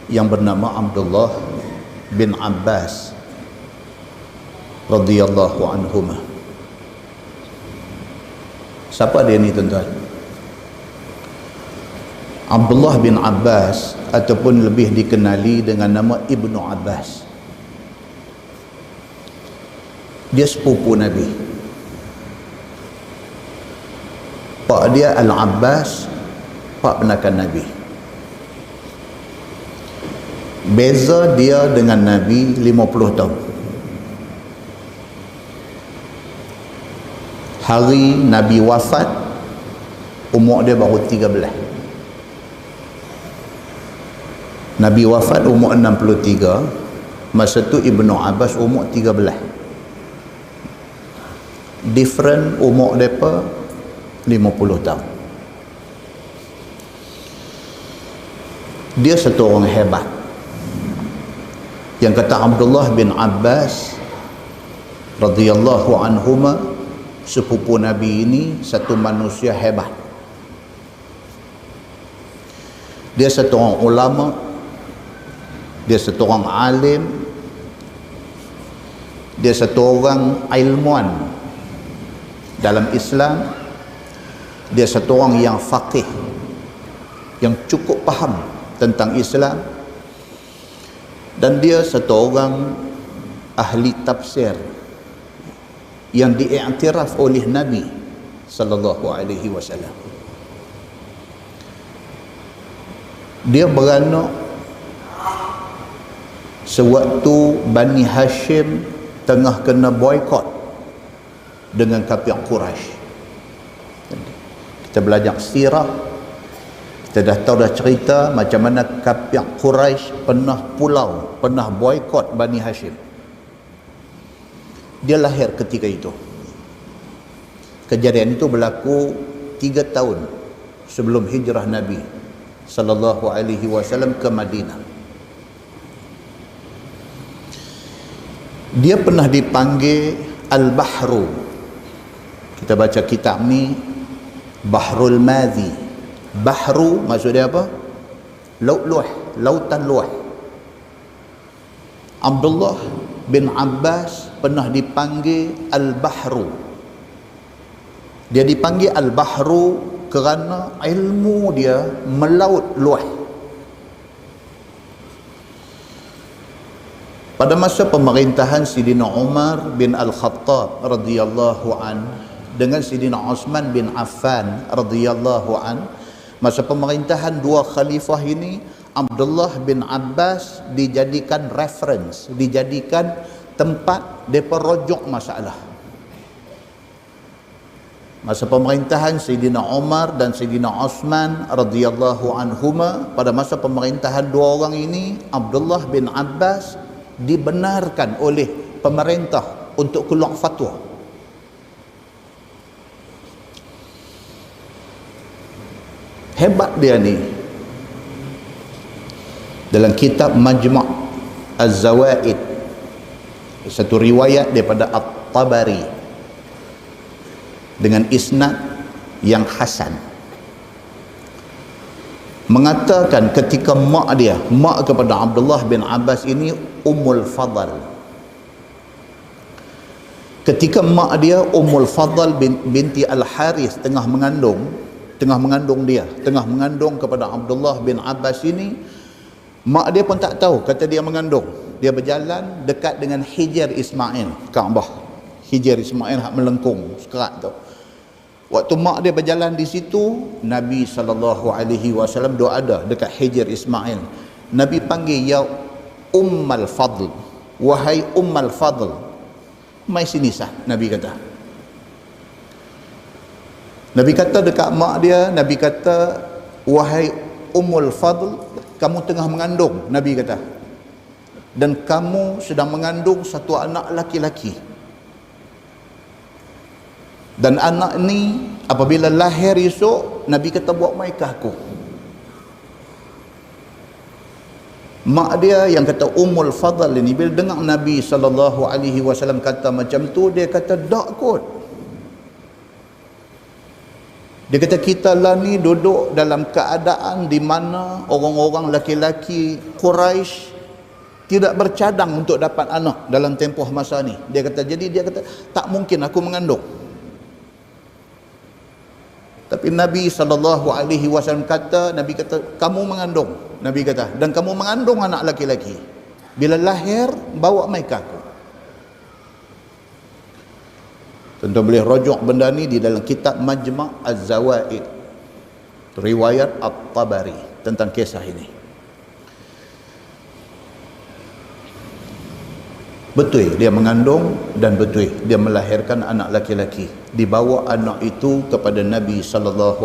yang bernama Abdullah bin Abbas radhiyallahu anhuma. Siapa dia ni tuan-tuan? Abdullah bin Abbas ataupun lebih dikenali dengan nama Ibnu Abbas. Dia sepupu Nabi. Pak dia Al-Abbas, pak penakan Nabi. Beza dia dengan Nabi 50 tahun. Hari Nabi wafat, umur dia baru 13. Nabi wafat umur 63, masa tu Ibnu Abbas umur 13. Different umur mereka 50 tahun. Dia satu orang hebat. Yang kata Abdullah bin Abbas radhiyallahu anhuma, sepupu Nabi ini satu manusia hebat. Dia satu orang ulama, dia satu orang alim, dia satu orang ilmuwan dalam Islam, dia satu orang yang faqih, yang cukup faham tentang Islam, dan dia satu orang ahli tafsir yang diiktiraf oleh Nabi sallallahu alaihi wasallam. Dia beranak sewaktu Bani Hashim tengah kena boykot dengan kafir Quraisy. Kita belajar sirah, kita dah tahu dah cerita macam mana kafir Quraisy pernah pulau, pernah boykot Bani Hashim. Dia lahir ketika itu. Kejadian itu berlaku 3 tahun sebelum hijrah Nabi sallallahu alaihi wasallam ke Madinah. Dia pernah dipanggil Al-Bahru. Kita baca kitab ni Bahrul Madhi. Bahru maksud dia apa? Laut luah, lautan luah. Abdullah bin Abbas pernah dipanggil Al-Bahru. Dia dipanggil Al-Bahru kerana ilmu dia melaut luah. Pada masa pemerintahan Sidina Umar bin Al-Khattab radhiyallahu an dengan Sidina Uthman bin Affan radhiyallahu an, masa pemerintahan dua khalifah ini, Abdullah bin Abbas dijadikan reference, dijadikan tempat depa rujuk masalah. Masa pemerintahan Sayyidina Umar dan Sayyidina Uthman radhiyallahu anhuma, pada masa pemerintahan dua orang ini, Abdullah bin Abbas dibenarkan oleh pemerintah untuk keluar fatwa. Hebat dia ni. Dalam kitab Majma' Az-Zawaid, satu riwayat daripada At-Tabari dengan isnad yang hasan, mengatakan ketika mak dia, mak kepada Abdullah bin Abbas ini Ummul Fadl. Ketika mak dia Ummul Fadl binti Al-Harith tengah mengandung kepada Abdullah bin Abbas ini, mak dia pun tak tahu kata dia mengandung. Dia berjalan dekat dengan Hijr Ismail, Kaabah. Hijr Ismail hak melengkung sekerat tu. Waktu mak dia berjalan di situ, Nabi SAW doa ada dekat Hijr Ismail. Nabi panggil, ya Ummal Fadl, wahai Ummal Fadl, mai sini sah. Nabi kata. Nabi kata dekat mak dia, Nabi kata, wahai Ummul Fadl, kamu tengah mengandung, Nabi kata. Dan kamu sedang mengandung satu anak laki-laki. Dan anak ni apabila lahir esok, Nabi kata buat mai ke aku. Mak dia yang kata Ummul Fadl ini, bila dengar Nabi SAW kata macam tu, dia kata tak kot. Dia kata kita lah ni duduk dalam keadaan di mana orang-orang laki-laki Quraisy tidak bercadang untuk dapat anak dalam tempoh masa ni. Dia kata, jadi dia kata tak mungkin aku mengandung. Tapi Nabi SAW kata, Nabi kata kamu mengandung. Nabi kata, dan kamu mengandung anak laki-laki. Bila lahir bawa mai ke aku. Tentu boleh rujuk benda ni di dalam kitab Majma' Az-Zawaid, riwayat At-Tabari tentang kisah ini. Betul dia mengandung dan betul dia melahirkan anak laki-laki. Dibawa anak itu kepada Nabi SAW.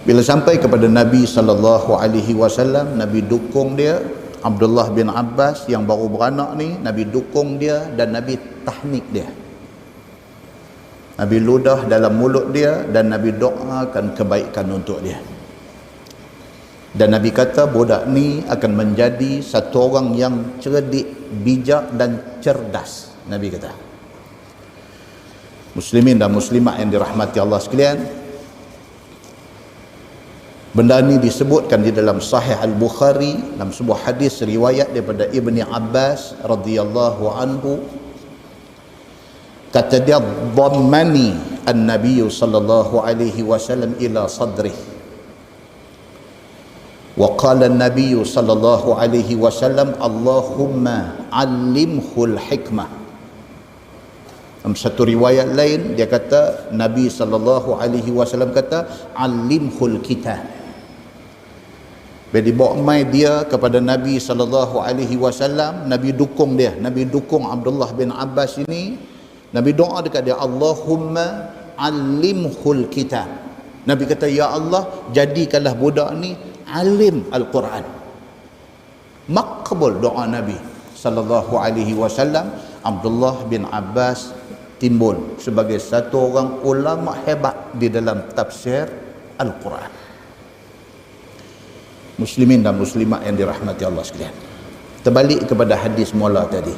Bila sampai kepada Nabi SAW, Nabi dukung dia. Abdullah bin Abbas yang baru beranak ni, Nabi dukung dia dan Nabi tahnik dia. Nabi ludah dalam mulut dia dan Nabi doakan kebaikan untuk dia. Dan Nabi kata budak ni akan menjadi satu orang yang cerdik, bijak dan cerdas. Nabi kata. Muslimin dan muslimat yang dirahmati Allah sekalian, benda ni disebutkan di dalam Sahih Al-Bukhari dalam sebuah hadis riwayat daripada Ibni Abbas radhiyallahu anhu. Kata dia, dhammani an-nabiy sallallahu alaihi wasallam ila sadrih. Wa qala an-nabiy sallallahu alaihi wasallam, Allahumma 'allimhu al-hikmah. Dalam satu riwayat lain dia kata, Nabi sallallahu alaihi wasallam kata, 'allimhu al-kitab. Bila dibawa mai dia kepada Nabi SAW, Nabi dukung dia. Nabi dukung Abdullah bin Abbas ini. Nabi doa dekat dia, Allahumma alimhul kitab. Nabi kata, ya Allah, jadikanlah budak ni alim Al-Quran. Makbul doa Nabi SAW. Abdullah bin Abbas timbul sebagai satu orang ulama hebat di dalam tafsir Al-Quran. Muslimin dan muslimat yang dirahmati Allah sekalian, terbalik kepada hadis mula tadi.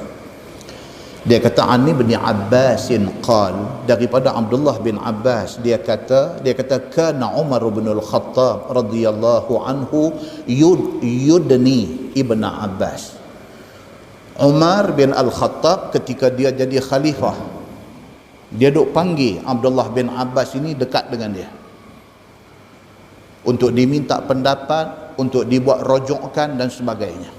Dia kata Ani bin Abbasin qal, daripada Abdullah bin Abbas dia kata kana Umar bin Al-Khattab radhiyallahu anhu yudni Ibn Abbas. Umar bin Al-Khattab ketika dia jadi khalifah, dia duk panggil Abdullah bin Abbas ini dekat dengan dia untuk diminta pendapat, untuk dibuat rujukan dan sebagainya.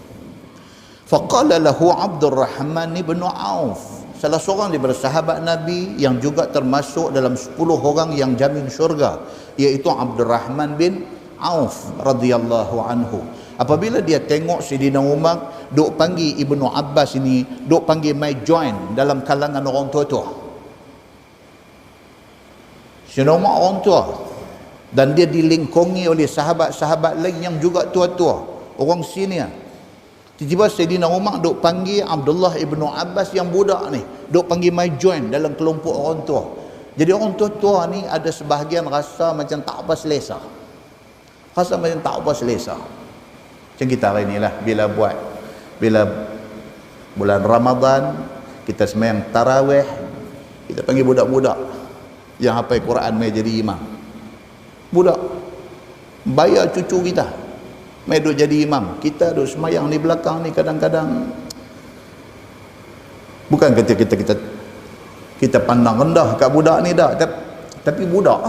Faqala lahu Abdurrahman ibn Auf, salah seorang daripada sahabat Nabi yang juga termasuk dalam 10 orang yang jamin syurga, iaitu Abdurrahman bin Auf radhiyallahu anhu. Apabila dia tengok Sayyidina Umar duk panggil Ibnu Abbas ini, duk panggil mai join dalam kalangan orang tua-tua. Sayyidina Umar orang tua, dan dia dilingkungi oleh sahabat-sahabat lain yang juga tua-tua, orang senior. Tiba-tiba Sayyidina Umar duk panggil Abdullah ibnu Abbas yang budak ni, duk panggil mai join dalam kelompok orang tua. Jadi orang tua-tua ni ada sebahagian rasa macam tak apa selesa. Rasa macam tak apa selesa. Macam kita hari ni lah, bila bulan Ramadan, kita sembahyang tarawih, kita panggil budak-budak yang hafal Quran mai jadi imam. Budak bayar cucu kita mai duk jadi imam, kita duk semayang di belakang ni. Kadang-kadang bukan kata kita pandang rendah kat budak ni dah, tapi budak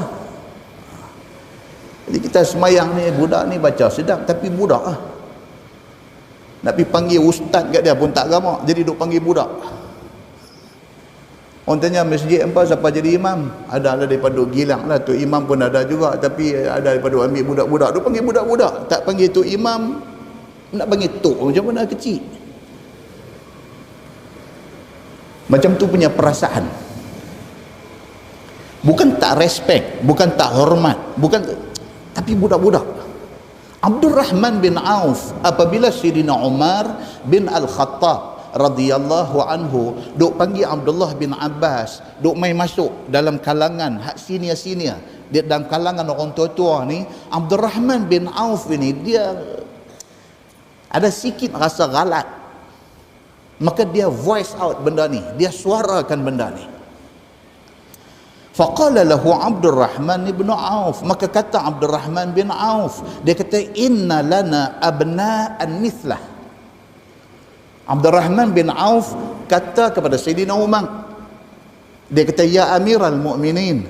jadi kita semayang ni, budak ni baca sedap tapi budak nak pergi panggil ustaz kat dia pun tak gamak, jadi duk panggil budak. Orang tanya masjid apa siapa jadi imam? Ada daripada Gilang lah, tu imam pun ada juga, tapi ada daripada ambil budak-budak. Dia panggil budak-budak, tak panggil tu imam, nak panggil tok macam mana kecil. Macam tu punya perasaan. Bukan tak respect, bukan tak hormat, bukan, tapi budak-budak. Abdurrahman bin Auf, apabila Sayyidina Umar bin Al-Khattab radhiyallahu anhu duk panggil Abdullah bin Abbas, duk mai masuk dalam kalangan hak senior-senior, dia dalam kalangan orang tua-tua ni, Abdurrahman bin Auf ini dia ada sikit rasa galat, maka dia voice out benda ni, dia suarakan benda ni. Faqala lahu Abdurrahman bin Auf, maka kata Abdurrahman bin Auf, dia kata inna lana abna'an mithlah. Abdurrahman bin Auf kata kepada Sayyidina Umar, dia kata ya Amiral Mukminin,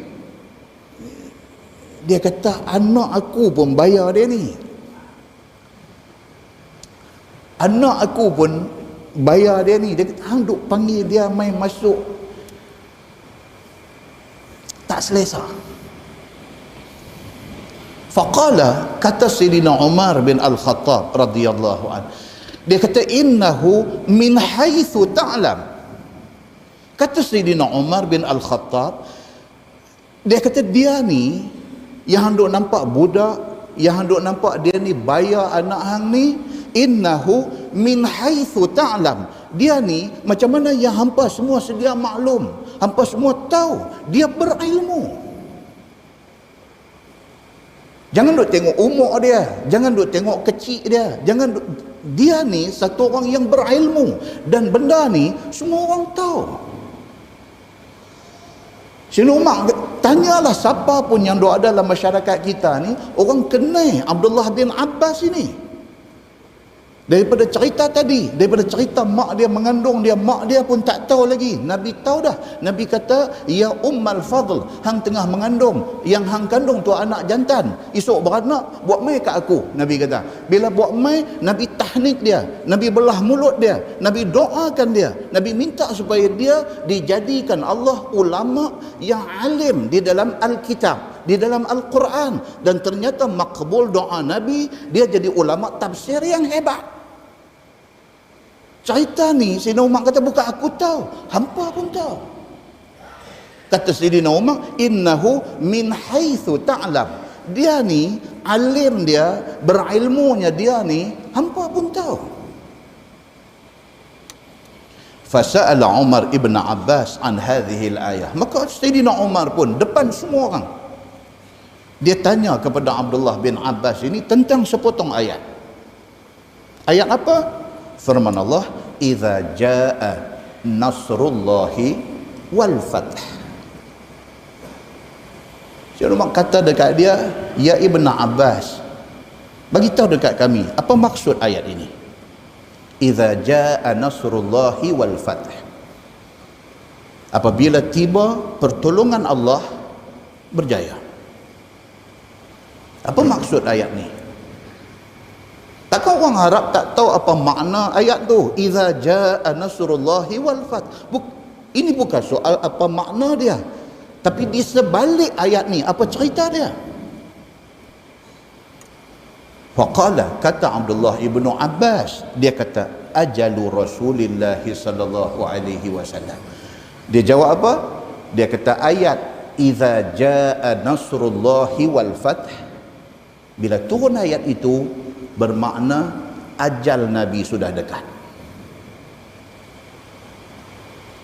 dia kata anak aku pun bayar dia ni, anak aku pun bayar dia ni. Dia kata hang duk panggil dia main masuk, tak selesa. Faqala, kata Sayyidina Umar bin Al-Khattab radhiyallahu anhu, dia kata innahu min haitsu ta'lam. Kata Sayyidina Umar bin Al-Khattab, dia kata dia ni yang duk nampak budak, yang duk nampak dia ni bayar anak hang ni, innahu min haitsu ta'lam, dia ni macam mana yang hampa semua sedia maklum, hampa semua tahu, dia berilmu. Jangan duk tengok umur dia, jangan duk tengok kecil dia, dia ni satu orang yang berilmu, dan benda ni semua orang tahu. Sayyidina Umar, tanyalah siapa pun yang ada dalam masyarakat kita ni, orang kenal Abdullah bin Abbas ini. Daripada cerita tadi, daripada cerita mak dia mengandung dia, mak dia pun tak tahu lagi. Nabi tahu dah. Nabi kata, ya Ummal Fadl, hang tengah mengandung, yang hang kandung tu anak jantan, esok beranak, buat mai kat aku. Nabi kata, bila buat mai, Nabi tahnik dia, Nabi belah mulut dia, Nabi doakan dia, Nabi minta supaya dia dijadikan Allah ulama yang alim di dalam Alkitab, di dalam Al-Quran. Dan ternyata makbul doa Nabi, dia jadi ulama tafsir yang hebat. Cerita ni Sayyidina Umar kata bukan aku tahu, hampa pun tahu. Kata Sayyidina Umar, innahu min haitsu ta'lam, dia ni alim, dia berilmunya, dia ni hampa pun tahu. Fasa'ala Umar ibn Abbas an hadhihi al-ayah, maka Sayyidina Umar pun depan semua orang, dia tanya kepada Abdullah bin Abbas ini tentang sepotong ayat. Ayat apa? Firman Allah, idza jaa nasrullahi wal fath. Sayyidina Umar kata dekat dia, ya Ibn Abbas, bagi tahu dekat kami apa maksud ayat ini. Idza jaa nasrullahi wal fath, apabila tiba pertolongan Allah berjaya. Apa maksud ayat ni? Takkan orang Arab tak tahu apa makna ayat tu, idza jaa nasrullahi wal fath. Ini bukan soal apa makna dia, tapi di sebalik ayat ni apa cerita dia. Faqala, kata Abdullah ibnu Abbas, dia kata ajalu Rasulillah sallallahu alaihi wasallam. Dia jawab apa? Dia kata ayat idza jaa nasrullahi wal fath, bila turun ayat itu bermakna ajal Nabi sudah dekat.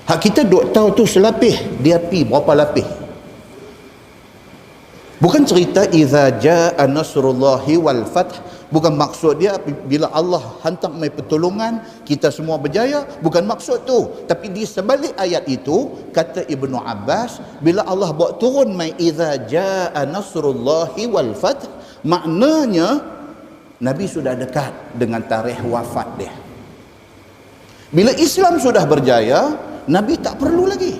Hak kita duk tahu tu selapis, dia pi berapa lapis. Bukan cerita idza jaa nasrullahi wal fath, bukan maksud dia bila Allah hantar mai pertolongan kita semua berjaya, bukan maksud tu. Tapi di sebalik ayat itu, kata Ibnu Abbas, bila Allah buat turun mai idza jaa nasrullahi wal fath, maknanya Nabi sudah dekat dengan tarikh wafat dia. Bila Islam sudah berjaya, Nabi tak perlu lagi.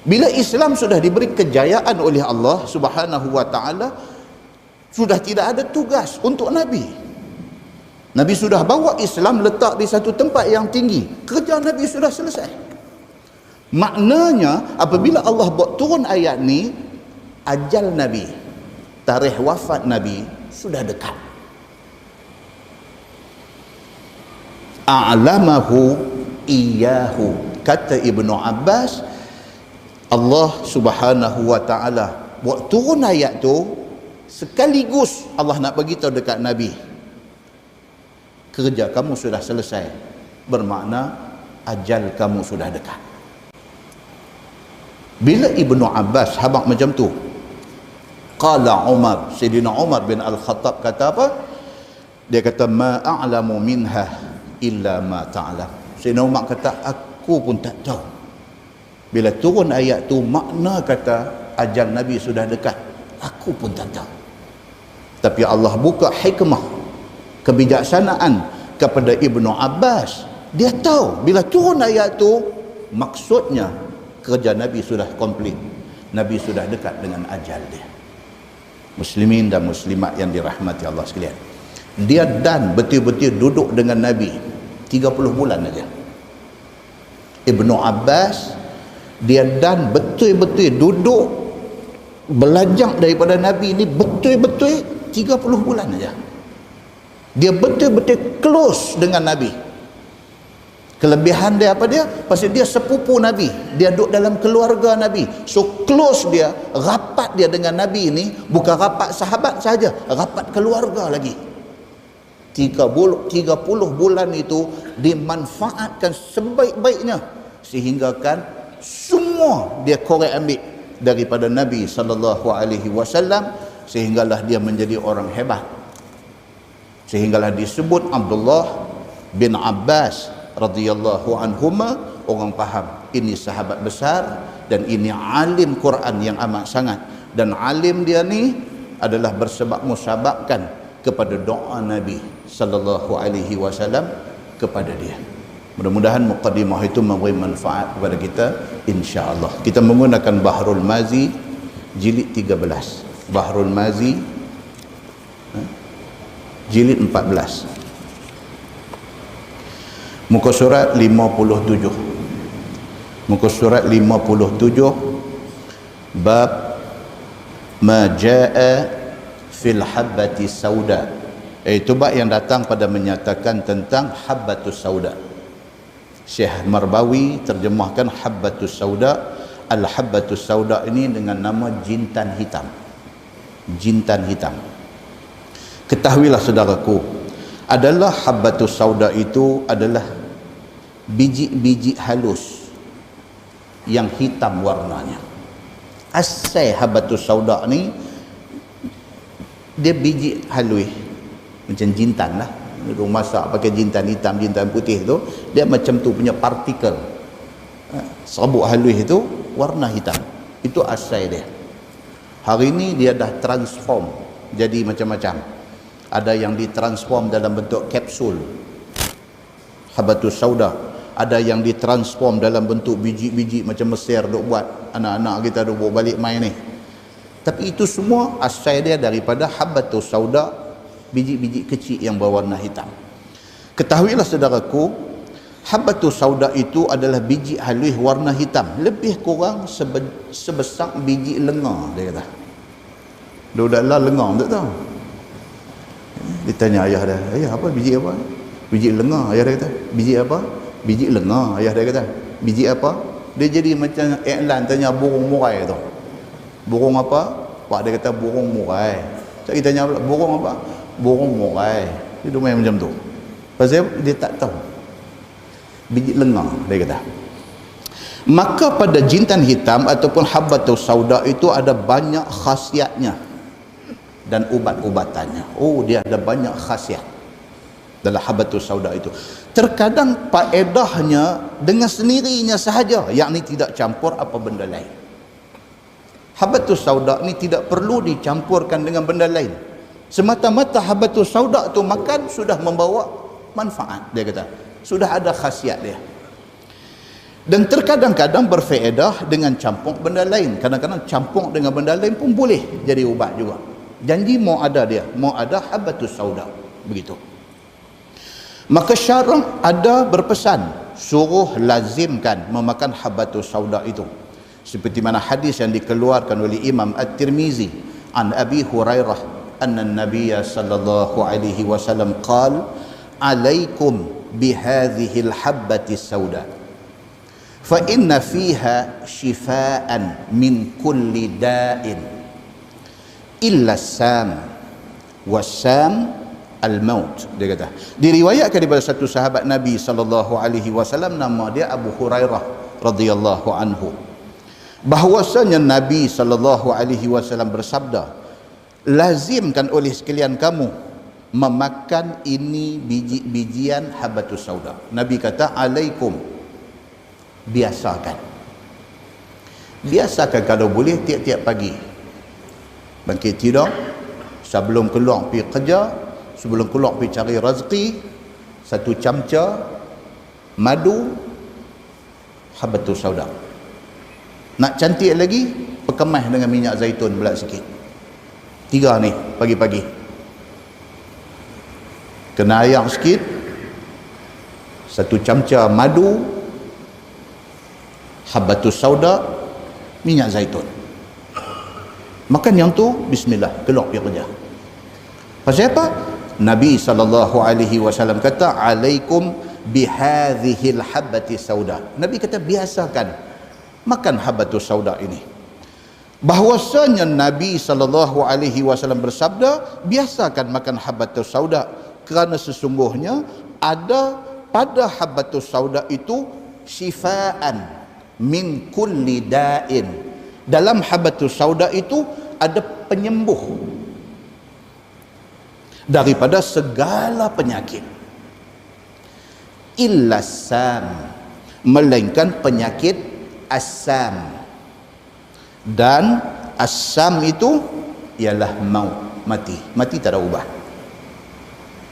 Bila Islam sudah diberi kejayaan oleh Allah Subhanahu wa taala, sudah tidak ada tugas untuk Nabi. Nabi sudah bawa Islam letak di satu tempat yang tinggi. Kerja Nabi sudah selesai. Maknanya apabila Allah buat turun ayat ni, ajal Nabi, tarikh wafat Nabi sudah dekat. A'lamahu iyahu, kata Ibnu Abbas, Allah Subhanahu wa taala buat turun ayat tu sekaligus Allah nak bagi tahu dekat Nabi, kerja kamu sudah selesai, bermakna ajal kamu sudah dekat. Bila Ibnu Abbas habaq macam tu, qala Umar, Sayyidina Umar bin Al-Khattab kata apa? Dia kata ma a'lamu minha illa ma ta'lam. Sayyidina Umar kata aku pun tak tahu Bila turun ayat tu, makna kata ajal Nabi sudah dekat, aku pun tak tahu. Tapi Allah buka hikmah, kebijaksanaan kepada Ibnu Abbas. Dia tahu bila turun ayat tu, maksudnya kerja Nabi sudah komplit. Nabi sudah dekat dengan ajal dia. Muslimin dan muslimat yang dirahmati Allah sekalian, dia dan betul-betul duduk dengan Nabi 30 bulan aja. Ibnu Abbas, dia dan betul-betul duduk belajar daripada Nabi ni betul-betul 30 bulan aja. Dia betul-betul close dengan Nabi. Kelebihan dia apa dia? Pasal dia sepupu Nabi, dia duduk dalam keluarga Nabi. So close dia, rapat dia dengan Nabi ini bukan rapat sahabat saja, rapat keluarga lagi. 30 bulan itu dimanfaatkan sebaik-baiknya, sehingga kan semua dia korek ambil daripada Nabi sallallahu alaihi wasallam, sehinggalah dia menjadi orang hebat. Sehinggalah disebut Abdullah bin Abbas radhiyallahu anhuma, orang faham ini sahabat besar dan ini alim Quran yang amat sangat, dan alim dia ni adalah bersebab musababkan kepada doa Nabi sallallahu alaihi wasallam kepada dia. Mudah-mudahan muqaddimah itu memberi manfaat kepada kita insya-Allah. Kita menggunakan Bahrul Mazi jilid 13. Bahrul Mazi jilid 14. Muka surat 57. Muka surat 57, bab ma jaa fil habbati sauda. Itu bab yang datang pada menyatakan tentang habbatus sauda. Syekh Marbawi terjemahkan habbatus sauda. Al-habbatus sauda ini dengan nama jintan hitam. Jintan hitam. Ketahuilah saudaraku, adalah habbatus sauda itu adalah biji-biji halus yang hitam warnanya. Asal habbatus sauda ni dia biji halus macam jintan lah. Dia masak pakai jintan hitam, jintan putih tu, dia macam tu punya partikel. Serbuk halus itu warna hitam. Itu asal dia. Hari ini dia dah transform jadi macam-macam. Ada yang ditransform dalam bentuk kapsul habbatus sauda, ada yang ditransform dalam bentuk biji-biji macam Mesir duk buat, anak-anak kita duk bawa balik main ni. Tapi itu semua asal dia daripada habbatus sauda, biji-biji kecil yang berwarna hitam. Ketahuilah saudaraku, habbatus sauda itu adalah biji halus warna hitam, lebih kurang sebesar biji lenga, dia kata. Dudaklah lenga, tak tahu. Ditanya ayah dia, ayah apa biji apa? Biji lenga, ayah dia kata. Biji apa? Biji lenga, ayah dia kata. Biji apa? Dia jadi macam iklan tanya burung murai tu. Burung apa? Pak dia kata burung murai. Saya tanya burung apa? Burung murai. Dia main macam tu. Pasal dia tak tahu. Biji lenga, dia kata. Maka pada jintan hitam ataupun habbatus sauda itu ada banyak khasiatnya dan ubat-ubatannya. Oh, dia ada banyak khasiat dalam habbatus sauda itu. Terkadang faedahnya dengan sendirinya sahaja, yakni tidak campur apa benda lain. Habbatus sauda ni tidak perlu dicampurkan dengan benda lain. Semata-mata habbatus sauda tu makan sudah membawa manfaat, dia kata. Sudah ada khasiat dia. Dan terkadang-kadang berfaedah dengan campur benda lain. Kadang-kadang campur dengan benda lain pun boleh jadi ubat juga. Janji mau ada dia, mau ada habbatus sauda, begitu. Maka syarah ada berpesan suruh lazimkan memakan habbatus sauda itu, seperti mana hadis yang dikeluarkan oleh Imam At-Tirmizi an Abi Hurairah anna an-nabiy sallallahu alaihi wasallam qala alaikum bihadhihi al-habbati sauda fa inna fiha shifaan min kulli da'in illa sam wasam al-maut, dia kata. Diriwayatkan daripada satu sahabat Nabi sallallahu alaihi wasallam, nama dia Abu Hurairah radhiyallahu anhu, bahwasanya Nabi sallallahu alaihi wasallam bersabda, lazimkan oleh sekalian kamu memakan ini biji-bijian habbatus sauda. Nabi kata alaikum, biasakan. Biasakan kalau boleh tiap-tiap pagi bangkit tidur, sebelum keluar pergi kerja, sebelum keluar pergi cari rezeki, 1 camca madu habbatus sauda. Nak cantik lagi, perkemas dengan minyak zaitun belak sikit. 3 ni pagi-pagi. Kena air sikit, 1 camca madu habbatus sauda, minyak zaitun. Makan yang tu, bismillah, keluar pergi kerja. Pasal apa? Nabi SAW kata, alaikum bihadhil habbati sauda. Nabi kata, biasakan makan habbatus sauda ini. Bahwasanya Nabi SAW bersabda, biasakan makan habbatus sauda, kerana sesungguhnya ada pada habbatus sauda itu syifaan min kulli da'in. Dalam habbatus sauda itu ada penyembuh daripada segala penyakit, illa sam, melainkan penyakit asam. Dan asam itu ialah maut, mati tak ada ubah.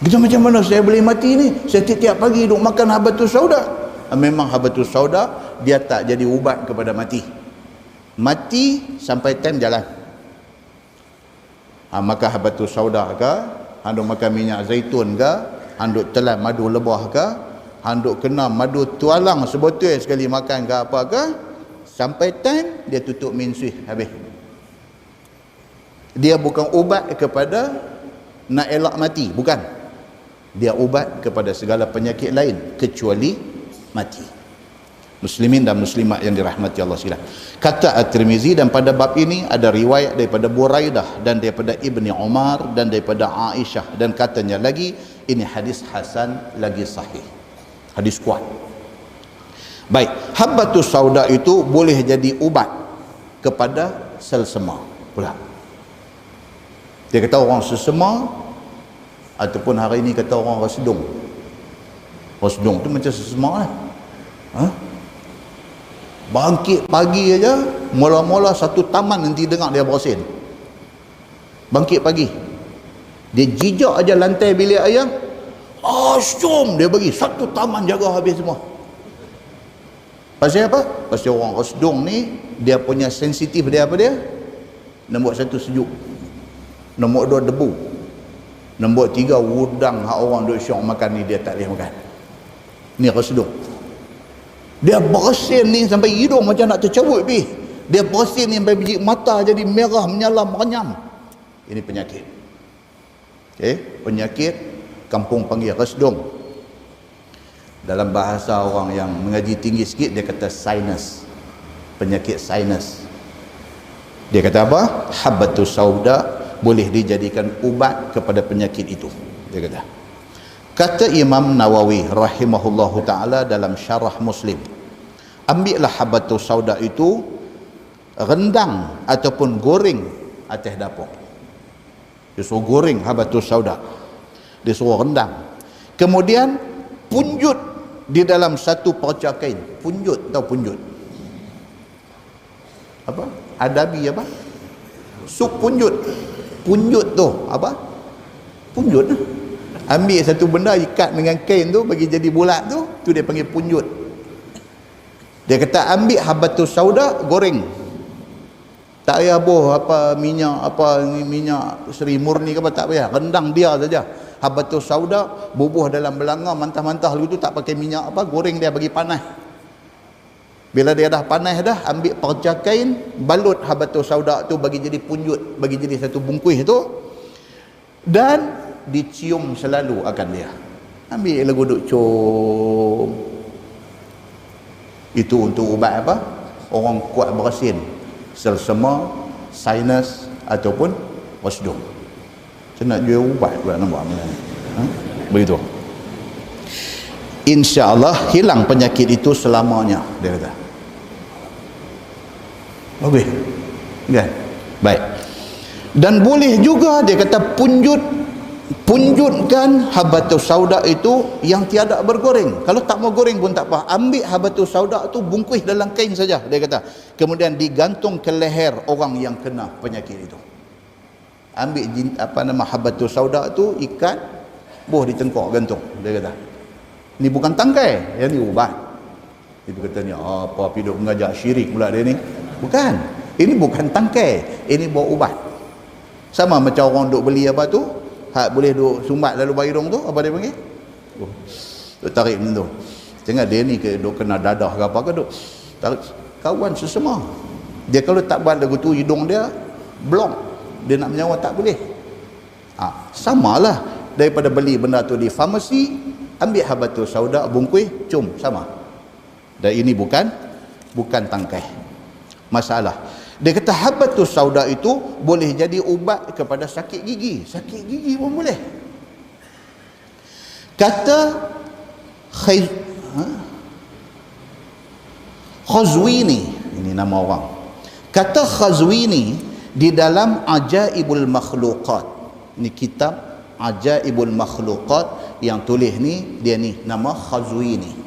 Kita macam mana saya boleh mati ni? Saya tiap pagi duk makan habbatus sauda. Memang habbatus sauda dia tak jadi ubat kepada mati. Mati sampai time jalan. Makan habbatus sauda ke, handuk makan minyak zaitun ke, handuk telan madu lebah ke, handuk kena madu tualang sebotol sekali makan ke apa ke, sampai time dia tutup mensui, habis. Dia bukan ubat kepada nak elak mati, bukan. Dia ubat kepada segala penyakit lain kecuali mati. Muslimin dan muslimat yang dirahmati Allah sekalian. Kata At-Tirmizi, dan pada bab ini ada riwayat daripada Buraidah dan daripada Ibni Umar dan daripada Aisyah, dan katanya lagi ini hadis hasan lagi sahih. Hadis kuat. Baik, habbatus sauda itu boleh jadi ubat kepada selsema pula. Dia kata orang selsema, ataupun hari ini kata orang rasdung. Rasdung tu macam selsema lah. Bangkit pagi aja, mula-mula satu taman nanti dengar dia bersin. Bangkit pagi, dia jijak aja lantai bilik ayam, asyum, dia bagi satu taman jaga habis semua. Pasal apa? Pasal orang rasdung ni, dia punya sensitif dia apa dia? Nombor 1 sejuk, nombor 2 debu, nombor 3 udang hak orang duk syok makan ni dia tak boleh makan. Ni rasdung. Dia bersin ni sampai hidung macam nak tercabut pi. Dia bersin ni sampai biji mata jadi merah menyala merenyam. Ini penyakit. Okey, penyakit kampung panggil rasdung. Dalam bahasa orang yang mengaji tinggi sikit dia kata sinus. Penyakit sinus. Dia kata apa? Habbatus sauda boleh dijadikan ubat kepada penyakit itu. Dia kata. Kata Imam Nawawi rahimahullahu ta'ala dalam syarah Muslim, ambillah habbatus sauda itu, rendang ataupun goreng atas dapur. Dia suruh goreng habbatus sauda, dia suruh rendang, kemudian punjut di dalam satu perca kain. Punjut, tahu punjut apa? Adabi apa? Sup punjut. Punjut tu apa? Punjut. Ambil satu benda, ikat dengan kain tu, bagi jadi bulat tu dia panggil punjut. Dia kata ambil habbatus sauda, goreng. Tak payah boh apa minyak, apa minyak Seri Murni ke apa, tak payah, rendang dia saja. Habbatus sauda bubuh dalam belanga, mantah-mantah lalu tu, tak pakai minyak apa, goreng dia bagi panas. Bila dia dah panas dah, ambil perca kain, balut habbatus sauda tu bagi jadi punjut, bagi jadi satu bungkus tu, dan dicium selalu akan dia. Ambil lagu duk cium. Itu untuk ubat apa? Orang kuat bersin, selsema, sinus ataupun rasdung. Saya nak jual ubat pula, nampak macam ni. Begitu. Insya-Allah hilang penyakit itu selamanya, dia kata. Bagus. Kan? Baik. Dan boleh juga dia kata punjut punjutkan habatus sauda itu yang tiada bergoreng. Kalau tak mau goreng pun tak apa, ambil habatus sauda itu bungkus dalam kain saja, dia kata, kemudian digantung ke leher orang yang kena penyakit itu. Ambil habatus sauda itu, ikat, buah di tengkok, gantung, dia kata. Ni bukan tangkai, yang ni ubat. Itu katanya, apa hidup mengajak syirik pula dia ni. Bukan, ini bukan tangkai, ini bawa ubat. Sama macam orang duk beli apa tu, boleh duk sumbat lalu bayung tu, apa dia panggil? Duk tarik macam tu. Jangan dia ni ke duk kena dadah ke apa ke, duk tarik. Kawan sesama. Dia kalau tak buat lagu tu, hidung dia blong. Dia nak menyawa tak boleh. Samalah daripada beli benda tu di farmasi, ambil habatus sauda, bungkus, cum, sama. Dan ini bukan tangkai. Masalah. Dia kata habatus sauda itu boleh jadi ubat kepada sakit gigi. Sakit gigi pun boleh. Kata Khazwini, ini nama orang. Kata Khazwini di dalam Ajaibul Makhluqat. Ini kitab Ajaibul Makhluqat yang tulis ni, dia ni nama Khazwini.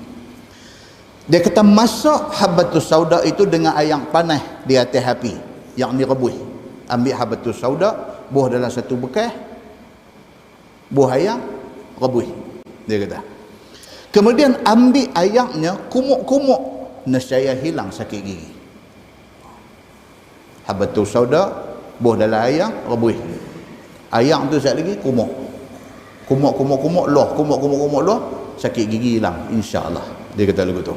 Dia kata masak habatus sauda itu dengan air panas di atas api yang direbus. Ambil habatus sauda, buah dalam satu bekas, buah ayam, rebus. Dia kata. Kemudian ambil ayamnya, kumuk-kumuk, nescaya hilang sakit gigi. Habatus sauda, buah dalam ayam, rebus. Ayam tu sekali lagi kumuk. Kumuk-kumuk-kumuk loh, kumuk-kumuk-kumuk loh, sakit gigi hilang insya-Allah. Dia kata lagu tu.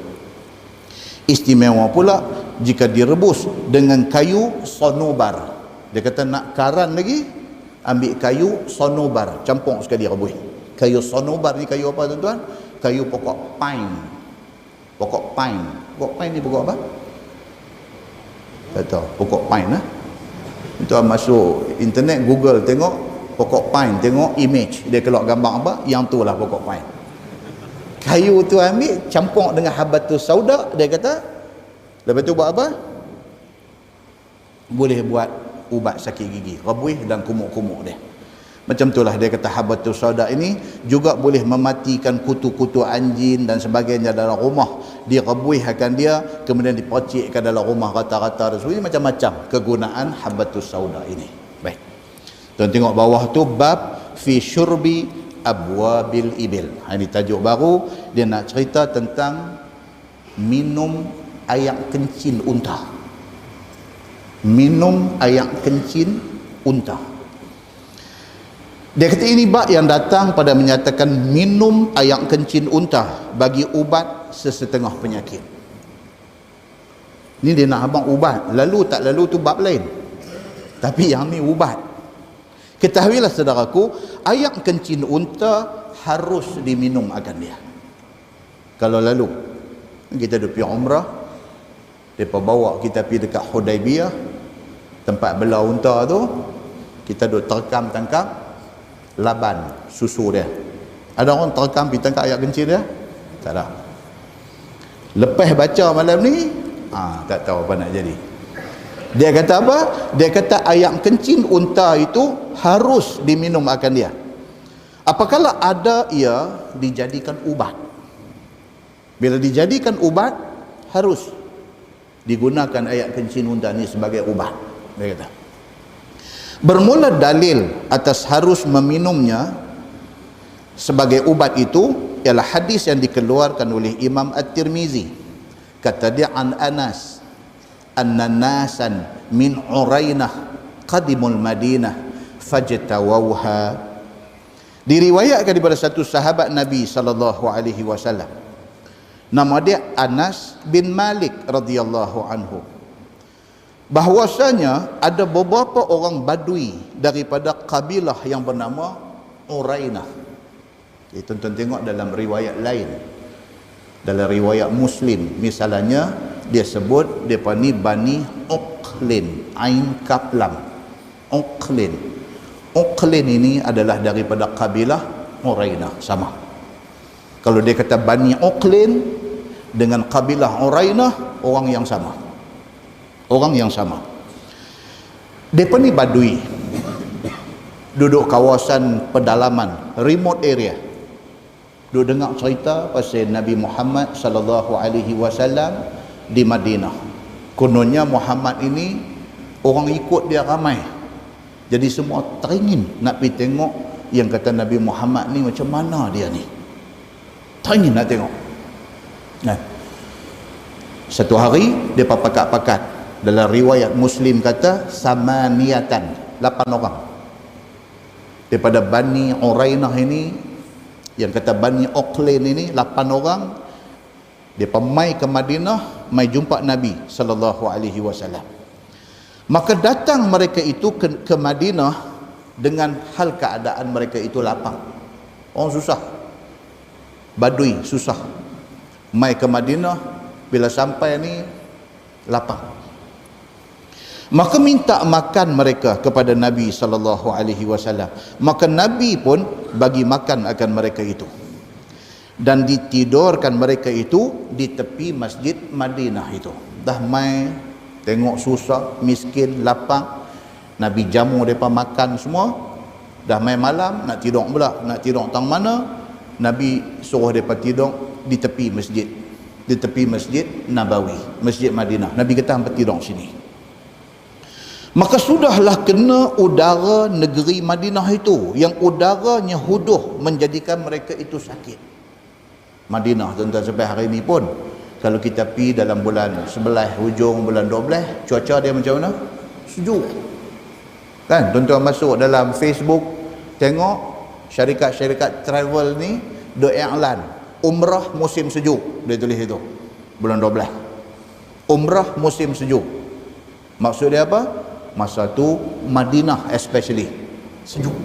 Istimewa pula jika direbus dengan kayu sonobar. Dia kata nak karan lagi, ambil kayu sonobar, campur sekali rebus. Kayu sonobar ni kayu apa tuan-tuan? Kayu pokok pine. Pokok pine. Pokok pine ni pokok apa? Tak tahu. Pokok pine lah. Tuan masuk internet, Google, tengok pokok pine, tengok image, dia keluar gambar apa, yang tu lah pokok pine. Kayu tu ambil, campur dengan habatus sauda, dia kata, lepas tu buat apa? Boleh buat ubat sakit gigi, rebus dan kumuk-kumuk dia. Macam itulah dia kata habatus sauda ini juga boleh mematikan kutu-kutu anjing dan sebagainya dalam rumah. Direbuskan dia, kemudian dipercikkan dalam rumah rata-rata dan sebagainya. Macam-macam kegunaan habatus sauda ini. Baik. Tuan tengok bawah tu, bab fi syurbi abwabil ibil. Ini tajuk baru, dia nak cerita tentang minum air kencing unta. Minum air kencing unta. Dia kata ini bab yang datang pada menyatakan minum air kencing unta bagi ubat sesetengah penyakit. Ini dia nak abang ubat, lalu tak lalu tu bab lain. Tapi yang ni ubat. Ketahuilah saudaraku, air kencing unta harus diminum akan dia. Kalau lalu kita duduk pergi umrah, mereka bawa kita pergi dekat Hudaibiyah, tempat belah unta tu, kita duduk terkam-tangkap laban susu dia. Ada orang terkam pergi tangkap air kencing dia? Tak ada. Lepas baca malam ni, tak tahu apa nak jadi. Dia kata apa? Dia kata air kencing unta itu harus diminum akan dia. Apakala ada ia dijadikan ubat. Bila dijadikan ubat, harus digunakan air kencing unta ini sebagai ubat. Dia kata. Bermula dalil atas harus meminumnya sebagai ubat itu ialah hadis yang dikeluarkan oleh Imam At-Tirmizi. Kata dia an Anas anna nasan min Urainah qadimul Madinah fajtawauha. Diriwayatkan daripada satu sahabat Nabi sallallahu alaihi wasallam, nama dia Anas bin Malik radhiyallahu anhu, bahwasanya ada beberapa orang Badui daripada kabilah yang bernama Urainah. Tuan-tuan tengok dalam riwayat lain, dalam riwayat Muslim misalnya, dia sebut depa ni Bani Uqlin, Ain Kaf Lam. Uqlin. Uqlin ini adalah daripada kabilah Urainah, sama. Kalau dia kata Bani Uqlin dengan kabilah Urainah, orang yang sama. Orang yang sama. Depa ni Badui. duduk kawasan pedalaman, remote area. Duduk dengar cerita pasal Nabi Muhammad sallallahu alaihi wasallam di Madinah. Kononnya Muhammad ini orang ikut dia ramai. Jadi semua teringin nak pergi tengok yang kata Nabi Muhammad ni macam mana dia ni. Teringin nak tengok. Nah. Satu hari dia pakat-pakat. Dalam riwayat Muslim kata samaniatan, 8 orang. Daripada Bani Urainah ini, yang kata Bani Uqlain ini 8 orang, dia mai ke Madinah, mai jumpa Nabi sallallahu alaihi wasallam. Maka datang mereka itu ke Madinah dengan hal keadaan mereka itu lapang. Orang susah. Badui susah. Mai ke Madinah, bila sampai ni lapang. Maka minta makan mereka kepada Nabi sallallahu alaihi wasallam. Maka Nabi pun bagi makan akan mereka itu. Dan ditidurkan mereka itu di tepi Masjid Madinah itu. Dah mai tengok susah, miskin, lapang. Nabi jamu mereka makan semua. Dah mai malam nak tidur pula. Nak tidur tang mana? Nabi suruh mereka tidur di tepi masjid. Di tepi Masjid Nabawi, Masjid Madinah. Nabi kata hampa tidur sini. Maka sudahlah kena udara negeri Madinah itu, yang udaranya huduh menjadikan mereka itu sakit. Madinah tuan-tuan sampai hari ini pun, kalau kita pergi dalam bulan 11 hujung bulan 12, cuaca dia macam mana? Sejuk. Kan tuan-tuan masuk dalam Facebook tengok syarikat-syarikat travel ni do iklan umrah musim sejuk, dia tulis itu bulan 12. Umrah musim sejuk. Maksud dia apa? Masa tu Madinah especially sejuk.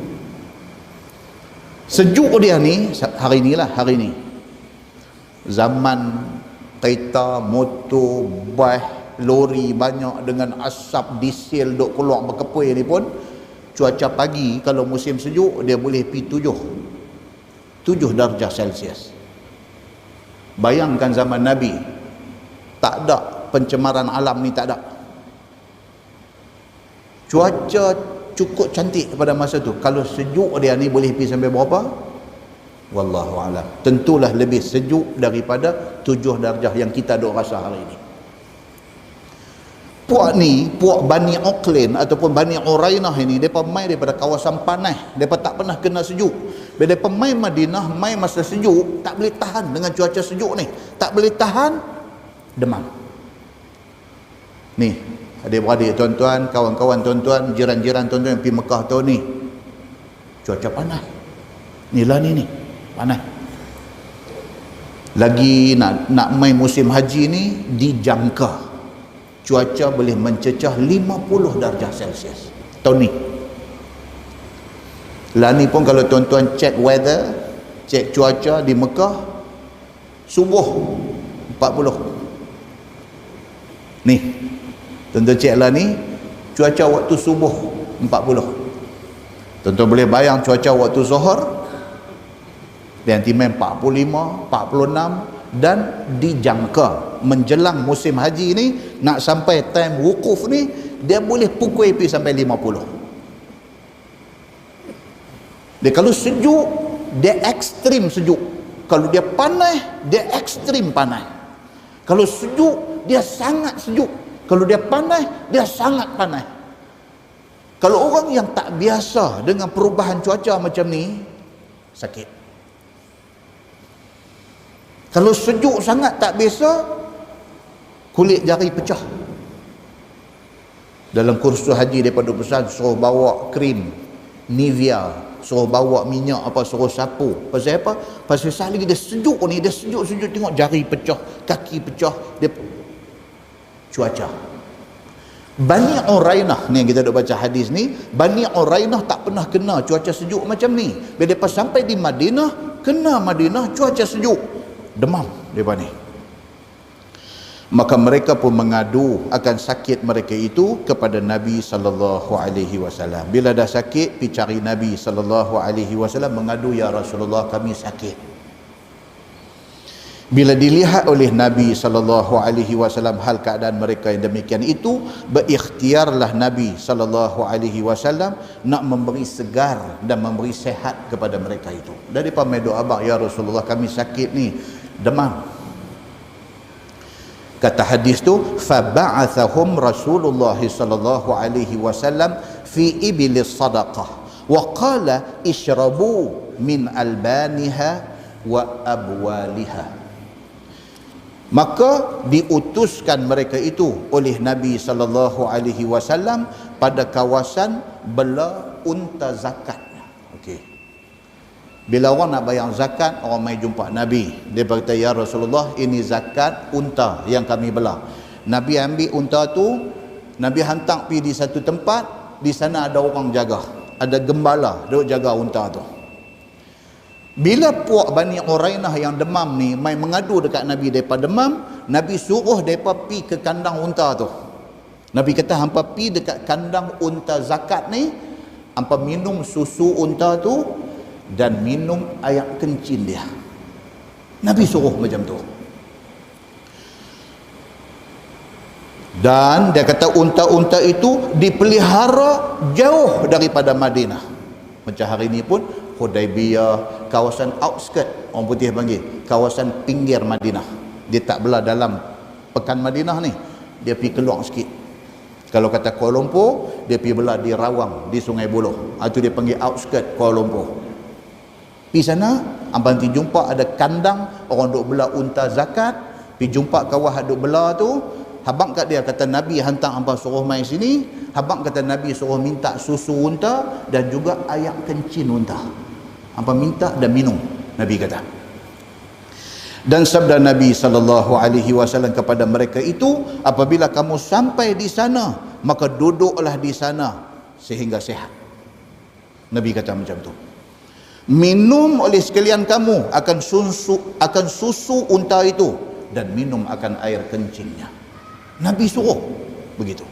Sejuk dia ni hari ni lah, hari ni zaman kereta, motor, bas, lori banyak dengan asap diesel duk keluar berkepui ni pun, cuaca pagi kalau musim sejuk dia boleh pergi 7 darjah Celsius. Bayangkan zaman Nabi, tak ada pencemaran alam ni, tak ada. Cuaca cukup cantik pada masa tu. Kalau sejuk dia ni boleh pergi sampai berapa? Wallahu alam. Tentulah lebih sejuk daripada 7 darjah yang kita duk rasa hari ini. Puak ni, puak Bani Uqlain ataupun Bani Urainah ini, mereka mai daripada kawasan panas. Mereka tak pernah kena sejuk. Bila mereka mai Madinah, mai masa sejuk, tak boleh tahan dengan cuaca sejuk ni. Tak boleh tahan, demam. Ni, adik-beradik tuan-tuan, kawan-kawan tuan-tuan, jiran-jiran tuan-tuan yang pergi Mekah tahun ni, cuaca panas. Inilah ni, panas. Lagi nak mai musim haji ni, dijangka cuaca boleh mencecah 50 darjah Celsius tahun ni. Lah ni pun kalau tuan-tuan cek weather, cek cuaca di Mekah, subuh 40. Ni tuan-tuan cek lah ni cuaca waktu subuh 40. Tuan-tuan boleh bayang cuaca waktu zuhur dia nanti main 45, 46, dan dijangka menjelang musim haji ni, nak sampai time wukuf ni, dia boleh pukul pergi sampai 50. Dia kalau sejuk, dia ekstrim sejuk. Kalau dia panas, dia ekstrim panas. Kalau sejuk, dia sangat sejuk. Kalau dia panas, dia sangat panas. Kalau orang yang tak biasa dengan perubahan cuaca macam ni, sakit. Kalau sejuk sangat tak biasa, kulit jari pecah. Dalam kursus haji daripada pesan suruh bawa krim Nivea, suruh bawa minyak apa, suruh sapu. Pasal apa? Pasal sekali dia sejuk ni, dia sejuk-sejuk tengok jari pecah, kaki pecah, dia cuaca. Bani Urainah ni yang kita duk baca hadis ni, Bani Urainah tak pernah kena cuaca sejuk macam ni. Bila dia sampai di Madinah, kena Madinah cuaca sejuk, demam depa ni. Maka mereka pun mengadu akan sakit mereka itu kepada Nabi sallallahu alaihi wasallam. Bila dah sakit, pergi cari Nabi sallallahu alaihi wasallam, mengadu, ya Rasulullah, kami sakit. Bila dilihat oleh Nabi SAW hal keadaan mereka yang demikian itu, berikhtiarlah Nabi SAW nak memberi segar dan memberi sehat kepada mereka itu. Daripada doa abang, ya Rasulullah kami sakit ni, demam. Kata hadis tu, faba'athahum Rasulullah SAW fi ibilis sadaqah wa qala ishrabu min albaniha wa abwaliha. Maka diutuskan mereka itu oleh Nabi SAW pada kawasan bela unta zakat. Okey. Bila orang nak bayar zakat, orang mai jumpa Nabi. Dia berkata, ya Rasulullah, ini zakat unta yang kami bela. Nabi ambil unta tu, Nabi hantar pergi di satu tempat, di sana ada orang jaga, ada gembala duk jaga unta tu. Bila puak Bani Urainah yang demam ni mai mengadu dekat Nabi daripada demam, Nabi suruh mereka pi ke kandang unta tu. Nabi kata, hampa pi dekat kandang unta zakat ni, hampa minum susu unta tu dan minum air kencing dia. Nabi suruh macam tu. Dan dia kata unta-unta itu dipelihara jauh daripada Madinah. Macam hari ni pun Hudaibiyah, kawasan outskirt, orang putih panggil kawasan pinggir Madinah. Dia tak belah dalam pekan Madinah ni, dia pergi keluar sikit. Kalau kata Kuala Lumpur, dia pergi belah di Rawang, di Sungai Buloh. Itu dia panggil outskirt Kuala Lumpur. Pergi sana, abang nanti jumpa ada kandang orang duk belah unta zakat. Pergi jumpa kawah duk belah tu, habang kat dia kata, Nabi hantar abang suruh mai sini. Habang kata Nabi suruh minta susu unta dan juga air kencing unta. Abang minta dan minum, Nabi kata. Dan sabda Nabi SAW kepada mereka itu, apabila kamu sampai di sana, maka duduklah di sana sehingga sehat. Nabi kata macam tu. Minum oleh sekalian kamu akan susu unta itu dan minum akan air kencingnya. Nabi suruh begitu,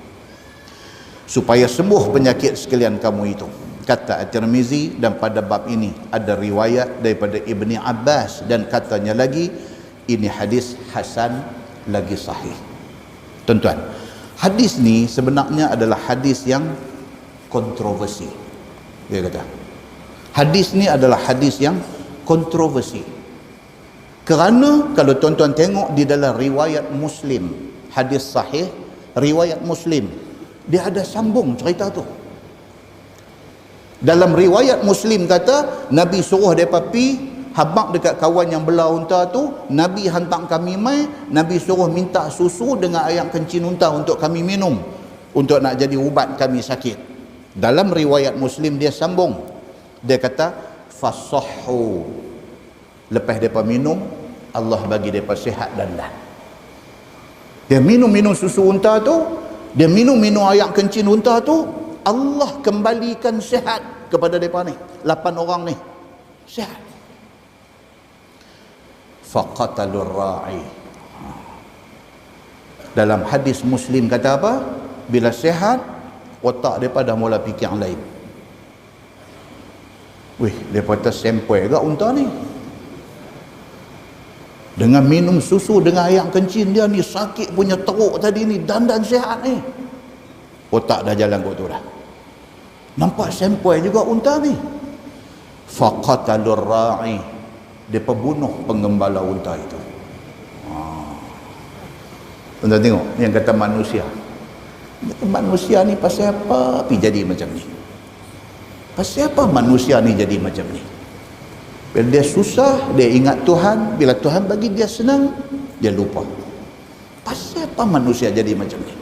supaya sembuh penyakit sekalian kamu itu. Kata At-Tirmizi, dan pada bab ini ada riwayat daripada Ibni Abbas, dan katanya lagi ini hadis hasan lagi sahih. Tuan-tuan, hadis ni sebenarnya adalah hadis yang kontroversi. Dia kata hadis ni adalah hadis yang kontroversi, kerana kalau tuan-tuan tengok di dalam riwayat Muslim, hadis sahih riwayat Muslim, dia ada sambung cerita tu. Dalam riwayat Muslim kata, Nabi suruh mereka pi habaq dekat kawan yang belah unta tu, Nabi hantar kami mai, Nabi suruh minta susu dengan air kencing unta untuk kami minum, untuk nak jadi ubat kami sakit. Dalam riwayat Muslim dia sambung, dia kata fasahhu, lepas mereka minum, Allah bagi mereka sihat dan dia minum susu unta tu, dia minum air kencing unta tu, Allah kembalikan sihat kepada mereka ni, 8 orang ni sihat. Faqatalur ra'i. Dalam hadis Muslim kata apa? Bila sihat, otak mereka dah mula fikir yang lain. Wih, mereka tersempoi ke unta ni? Dengan minum susu dengan air kencing dia ni, sakit punya teruk tadi ni, dandan sihat ni. Otak dah jalan kot tu dah. Nampak sempoi juga unta ni. Faqatalur ra'i. Dia pembunuh penggembala unta itu. Tuan-tuan tengok, yang kata manusia. Manusia ni pasal apa pergi jadi macam ni? Pasal apa manusia ni jadi macam ni? Bila dia susah, dia ingat Tuhan. Bila Tuhan bagi dia senang, dia lupa. Pasal apa manusia jadi macam ni?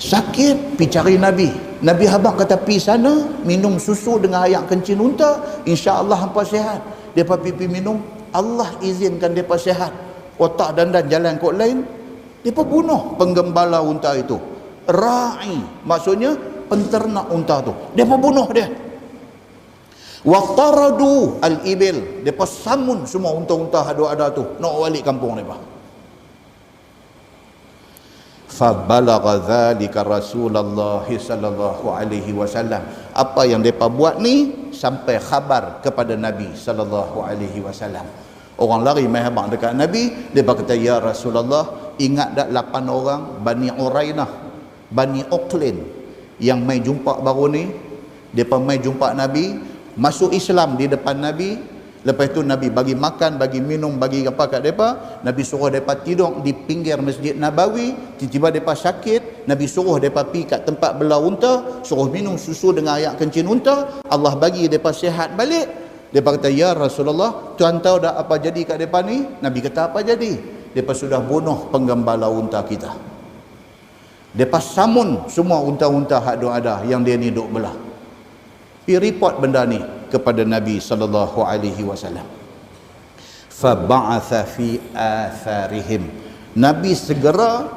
Sakit, pergi cari Nabi. Nabi habaq kata, pergi sana, minum susu dengan air kencing unta, insya-Allah hampa sihat. Dia pergi minum, Allah izinkan dia sihat. Otak dan jalan kot lain, dia bunuh penggembala unta itu. Ra'i, maksudnya penternak unta tu. Dia bunuh dia. Waqtaradu al-ibil, dia samun semua unta-unta ada tu, nak balik kampung mereka. Fabalagha dzalika Rasulullah sallallahu alaihi wasallam. Apa yang depa buat ni sampai khabar kepada Nabi sallallahu alaihi wasallam. Orang lari mai habaq dekat Nabi, dia kata, ya Rasulullah, ingat tak 8 orang Bani Urainah, Bani Uqlin yang mai jumpa baru ni, depa mai jumpa Nabi, masuk Islam di depan Nabi. Lepas tu Nabi bagi makan, bagi minum, bagi apa kat depa. Nabi suruh depa tidur di pinggir Masjid Nabawi. Tiba-tiba depa sakit, Nabi suruh depa pi kat tempat belah unta, suruh minum susu dengan air kencing unta. Allah bagi depa sihat balik. Depa kata, ya Rasulullah, tuan tahu dah apa jadi kat depa ni? Nabi kata, apa jadi? Depa sudah bunuh penggembala unta kita. Depa samun semua unta-unta hak duk ada yang dia ni duk belah. Pi report benda ni kepada Nabi sallallahu alaihi wasallam. Fa ba'atha fi atharihim. Nabi segera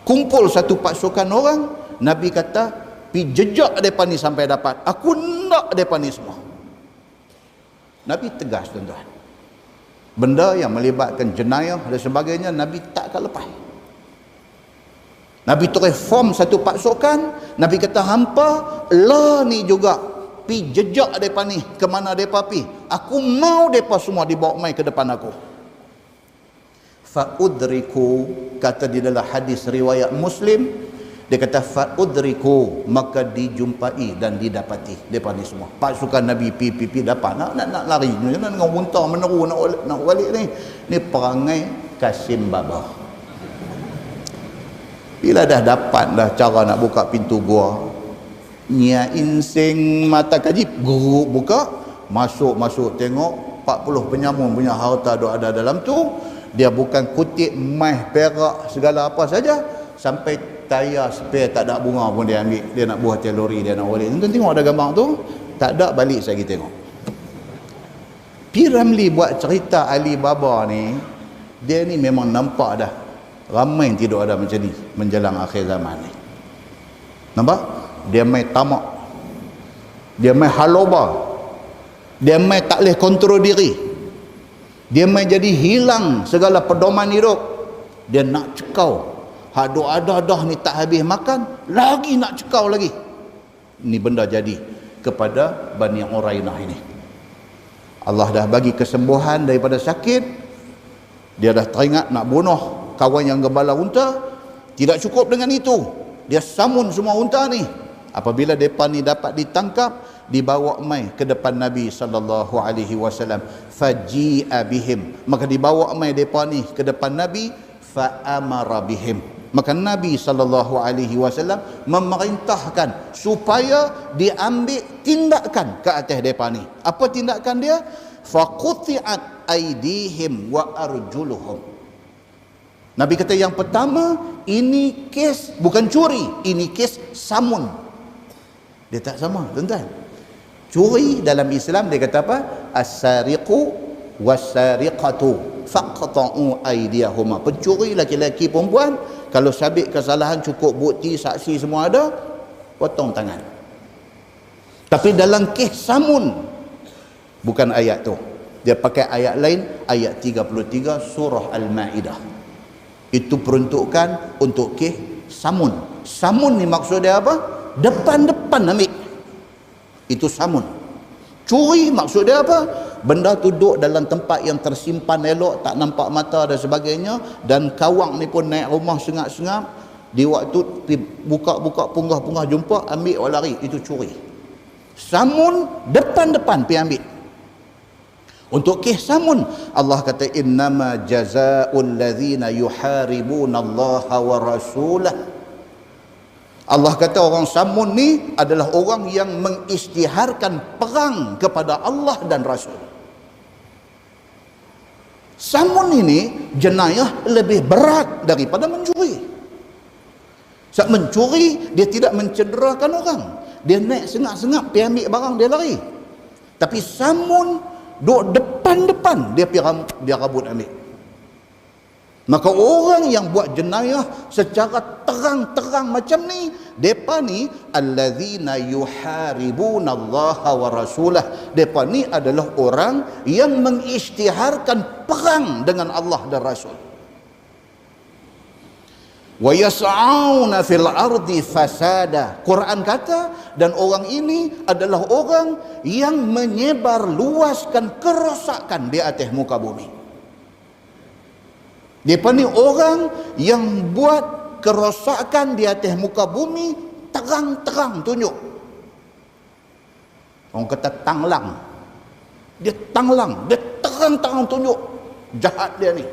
kumpul satu pasukan orang. Nabi kata, pi jejak depa ni sampai dapat. Aku nak depa ni semua. Nabi tegas, tuan-tuan. Benda yang melibatkan jenayah dan sebagainya, Nabi takkan lepas. Nabi terus form satu pasukan. Nabi kata, hampa lah ni juga pi jejak depa ni ke mana depa pi. Aku mau depa semua dibawa mai ke depan aku. Fa udriku, kata di dalam hadis riwayat Muslim, dia kata fa udriku, maka dijumpai dan didapati depa ni semua. Pasukan Nabi pi dapat nak lari dengan unta meneru nak balik ni. Ni perangai Kasim Baba. Bila dah dapat dah cara nak buka pintu gua, Nya insing mata kajib, guru buka, masuk tengok 40 penyamun punya harta duk ada dalam tu. Dia bukan kutip mai perak segala apa saja, sampai tayar spare tak ada bunga pun dia ambil. Dia nak buah telori, dia nak balik. Tuan tengok ada gambar tu, tak ada, balik saya pergi tengok. P. Ramlee buat cerita Ali Baba ni, dia ni memang nampak dah ramai yang tidak ada macam ni menjelang akhir zaman ni. Nampak? Dia main tamak, dia main haloba, dia main tak boleh kontrol diri, dia main jadi hilang segala pedoman hidup. Dia nak cekau, hak duk ada dah ni tak habis makan, lagi nak cekau lagi. Ni benda jadi kepada Bani Urainah ini. Allah dah bagi kesembuhan daripada sakit. Dia dah teringat nak bunuh kawan yang gembala unta. Tidak cukup dengan itu, dia samun semua unta ni. Apabila depa ni dapat ditangkap, dibawa mai ke depan Nabi sallallahu alaihi wasallam. Faji'a bihim, maka dibawa mai depa ni ke depan Nabi. Fa amara bihim, maka Nabi sallallahu alaihi wasallam memerintahkan supaya diambil tindakan ke atas depa ni. Apa tindakan dia? Faquti'at aydihim wa arjuluhum. Nabi kata yang pertama, ini kes bukan curi, ini kes samun. Dia tak sama, tuan-tuan. Curi dalam Islam dia kata apa? As-sariqu was-sariqatu faqta'u aydiyahuma. Pencuri laki-laki perempuan, kalau sabit kesalahan cukup bukti saksi semua ada, potong tangan. Tapi dalam kes samun, bukan ayat tu. Dia pakai ayat lain, ayat 33 surah Al-Maidah. Itu peruntukan untuk kes samun. Samun ni maksud dia apa? Depan-depan ambil. Itu samun. Curi maksud dia apa? Benda tu duduk dalam tempat yang tersimpan elok, tak nampak mata dan sebagainya, dan kawang ni pun naik rumah sengap-sengap, di waktu buka-buka punggah-punggah jumpa, ambil orang lari. Itu curi. Samun depan-depan pergi ambil. Untuk kes samun, Allah kata innama jazaa'ul ladzina yuharibunallaha wa rasulahu. Allah kata orang samun ni adalah orang yang mengisytiharkan perang kepada Allah dan Rasul. Samun ini jenayah lebih berat daripada mencuri. Sebab mencuri dia tidak mencederakan orang, dia naik sengap-sengap pergi ambil barang dia lari. Tapi samun duduk depan-depan dia rabut ambil. Maka orang yang buat jenayah secara terang-terang macam ni, depa ni allazina yuharibunallaha wa rasulah. Depa ni adalah orang yang mengisytiharkan perang dengan Allah dan Rasul. Wa yas'auna fil ardi fasada. Quran kata, dan orang ini adalah orang yang menyebar luaskan kerosakan di atas muka bumi. Mereka ni orang yang buat kerosakan di atas muka bumi, terang-terang tunjuk. Orang kata tanglang. Dia tanglang, dia terang-terang tunjuk jahat dia ni.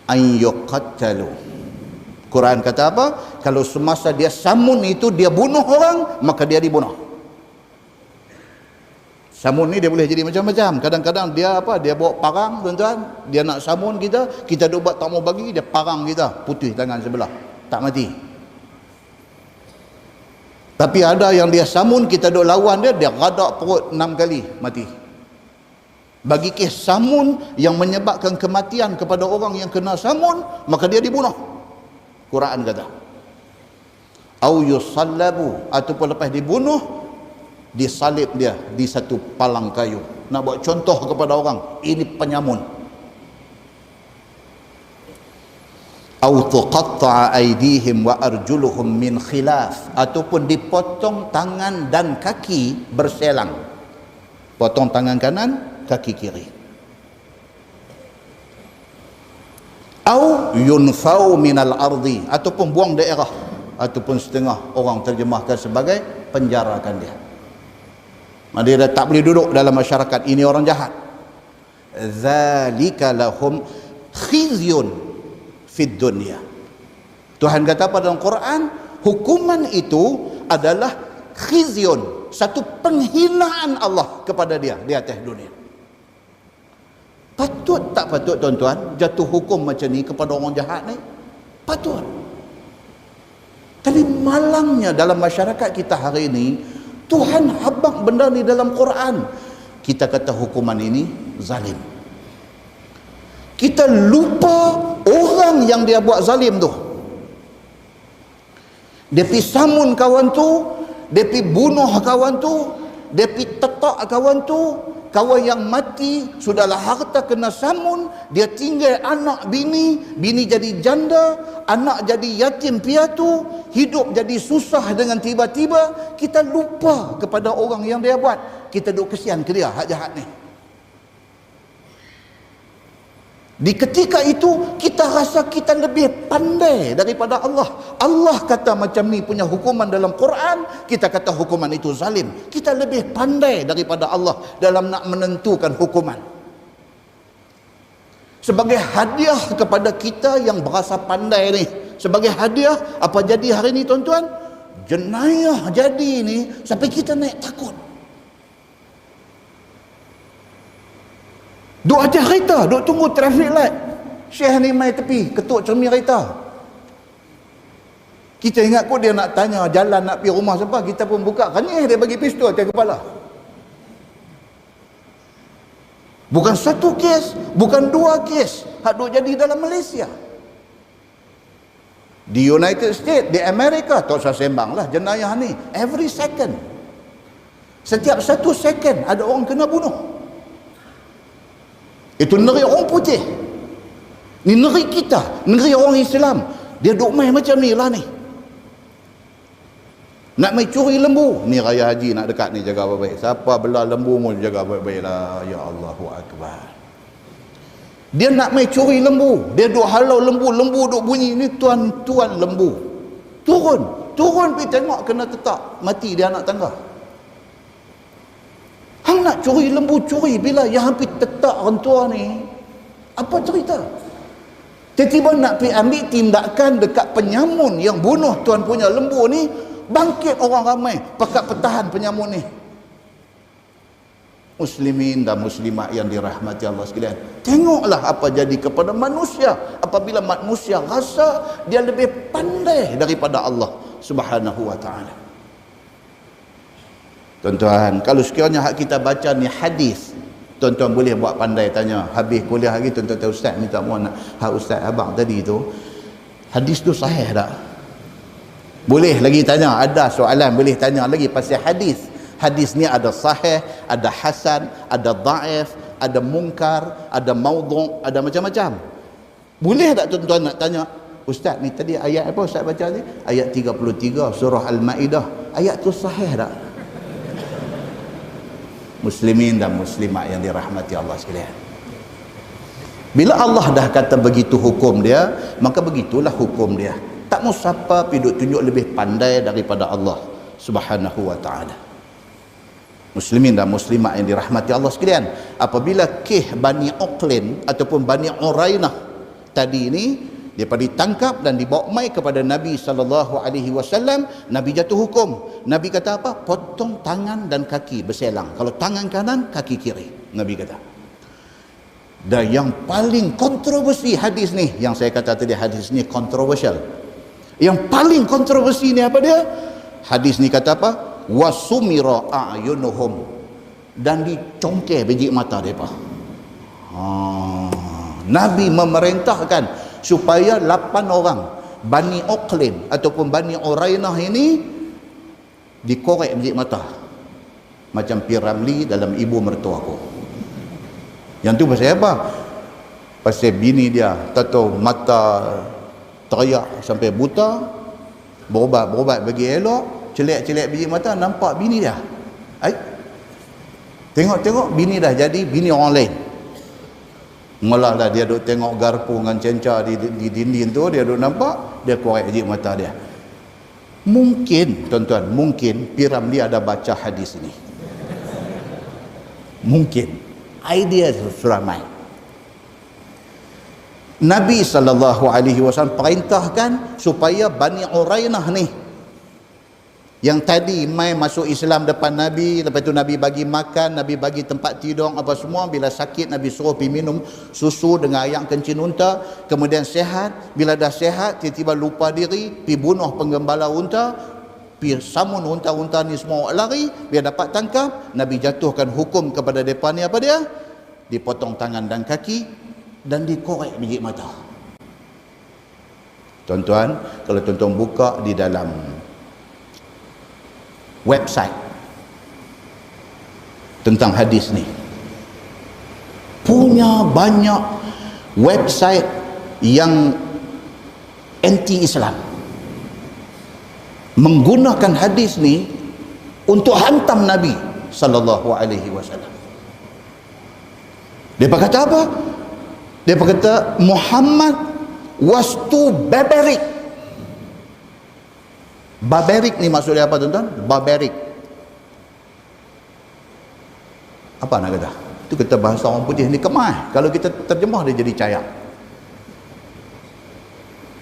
Ayyuqattalu. Quran kata apa? Kalau semasa dia samun itu dia bunuh orang, maka dia dibunuh. Samun ni dia boleh jadi macam-macam. Kadang-kadang dia apa? Dia bawa parang, tuan-tuan. Dia nak samun kita duk buat tak mau bagi, dia parang kita, putih tangan sebelah, tak mati. Tapi ada yang dia samun, kita duk lawan dia radak perut 6 kali, mati. Bagi kes samun yang menyebabkan kematian kepada orang yang kena samun, maka dia dibunuh. Quran kata. Au yusallabu, ataupun lepas dibunuh, disalib dia di satu palang kayu. Nak buat contoh kepada orang, ini penyamun. Au tuqatta'a aydihim wa arjuluhum min khilaf, ataupun dipotong tangan dan kaki berselang. Potong tangan kanan, kaki kiri. Au yunfau minal ardi, ataupun buang daerah, ataupun setengah orang terjemahkan sebagai penjarakan dia. Dia dah tak boleh duduk dalam masyarakat. Ini orang jahat. Zalika lahum khizyun fid dunya. Tuhan kata pada dalam Quran, hukuman itu adalah khizyun, satu penghinaan Allah kepada dia di atas dunia. Patut tak patut tuan-tuan jatuh hukum macam ni kepada orang jahat ni? Patut. Tapi malangnya dalam masyarakat kita hari ini, Tuhan habaq benda ni dalam Quran. Kita kata hukuman ini zalim. Kita lupa orang yang dia buat zalim tu. Dia pi samun kawan tu, dia pi bunuh kawan tu, dia pi tetak kawan tu. Kawan yang mati sudahlah harta kena samun, dia tinggal anak bini, bini jadi janda, anak jadi yatim piatu, hidup jadi susah dengan tiba-tiba. Kita lupa kepada orang yang dia buat. Kita duk kesian ke dia, hak jahat ni. Di ketika itu kita rasa kita lebih pandai daripada Allah. Allah kata macam ni punya hukuman dalam Quran, kita kata hukuman itu zalim. Kita lebih pandai daripada Allah dalam nak menentukan hukuman. Sebagai hadiah kepada kita yang berasa pandai ni, sebagai hadiah apa jadi hari ni tuan-tuan? Jenayah jadi ni sampai kita naik takut. Duk atas kereta, duk tunggu traffic light. Syekh ni mai tepi, ketuk cermin kereta. Kita ingat kot dia nak tanya jalan nak pergi rumah siapa, kita pun buka. Kan dia bagi pistol atas kepala. Bukan satu kes, bukan dua kes. Hak duk jadi dalam Malaysia. Di United States, di Amerika, tak usah sembang lah jenayah ni. Every second. Setiap 1 second ada orang kena bunuh. Itu negeri orang putih. Ni negeri kita, negeri orang Islam. Dia duk main macam ni lah ni. Nak main curi lembu. Ni raya haji nak dekat ni, jaga baik-baik. Siapa belah lembu mu jaga baik-baik lah. Ya Allahu Akbar. Dia nak main curi lembu. Dia duk halau lembu. Lembu duk bunyi. Ni tuan-tuan lembu. Turun pergi tengok kena tetak. Mati dia anak tangga. Hang nak curi lembu, curi bila yang hampir tetak orang tua ni. Apa cerita? Tiba-tiba nak pergi ambil tindakan dekat penyamun yang bunuh tuan punya lembu ni. Bangkit orang ramai pakat pertahan penyamun ni. Muslimin dan muslimat yang dirahmati Allah sekalian, tengoklah apa jadi kepada manusia apabila manusia rasa dia lebih pandai daripada Allah Subhanahu wa ta'ala. Tuan-tuan, kalau sekiranya hak kita baca ni hadis, tuan-tuan boleh buat pandai tanya. Habis kuliah lagi tuan-tuan tahu ustaz minta mohon hak ustaz abang tadi tu, hadis tu sahih tak? Boleh lagi tanya, ada soalan boleh tanya lagi pasal hadis. Hadis ni ada sahih, ada hasan, ada dhaif, ada munkar, ada maudhu', ada macam-macam. Boleh tak tuan-tuan nak tanya, ustaz ni tadi ayat apa ustaz baca ni? Ayat 33 surah Al-Maidah. Ayat tu sahih tak? Muslimin dan muslimat yang dirahmati Allah sekalian. Bila Allah dah kata begitu hukum dia, maka begitulah hukum dia. Tak mau siapa piduk tunjuk lebih pandai daripada Allah Subhanahu wa taala. Muslimin dan muslimat yang dirahmati Allah sekalian, apabila Kih Bani Uqlin ataupun Bani Urainah tadi ini dia ditangkap dan dibawa mai kepada Nabi sallallahu alaihi wasallam, Nabi jatuh hukum. Nabi kata apa? Potong tangan dan kaki berselang. Kalau tangan kanan, kaki kiri. Nabi kata. Dan yang paling kontroversi hadis ni, yang saya kata tadi hadis ni kontroversial. Yang paling kontroversi ni apa dia? Hadis ni kata apa? Wasumira a'yunuhum, dan dicongkeh biji mata mereka. Nabi memerintahkan supaya 8 orang Bani Uqlim ataupun Bani Urainah ini dikorek biji mata macam Piramli dalam ibu mertuaku. Yang tu pasal apa? Pasal bini dia tahu mata teriak sampai buta, berubat bagi elok, celek biji mata, nampak bini dia. Tengok bini dah jadi bini orang lain. Malah lah dia duk tengok garpu dengan cenca di dinding tu, dia duk nampak, dia korek biji mata dia. Mungkin tuan-tuan, mungkin Piramli ada baca hadis ini. Mungkin idea surah main. Nabi SAW perintahkan supaya Bani Urainah ni yang tadi mai masuk Islam depan Nabi, lepas tu Nabi bagi makan, Nabi bagi tempat tidur apa semua, bila sakit Nabi suruh pergi minum susu dengan air kencing unta, kemudian sehat, bila dah sehat tiba-tiba lupa diri, pergi bunuh penggembala unta, pergi samun unta-unta ni semua lari, biar dapat tangkap. Nabi jatuhkan hukum kepada mereka ni apa dia? Dipotong tangan dan kaki dan dikorek biji mata. Tuan-tuan, kalau tuan-tuan buka di dalam website tentang hadis ni, punya banyak website yang anti-Islam menggunakan hadis ni untuk hantam Nabi sallallahu alaihi wasallam. Dia kata apa? Dia kata Muhammad was too barbaric. Barbaric ni maksudnya apa tuan-tuan? Barbaric. Apa nak kata? Itu kata bahasa orang putih ni kemah. Kalau kita terjemah dia jadi cayak.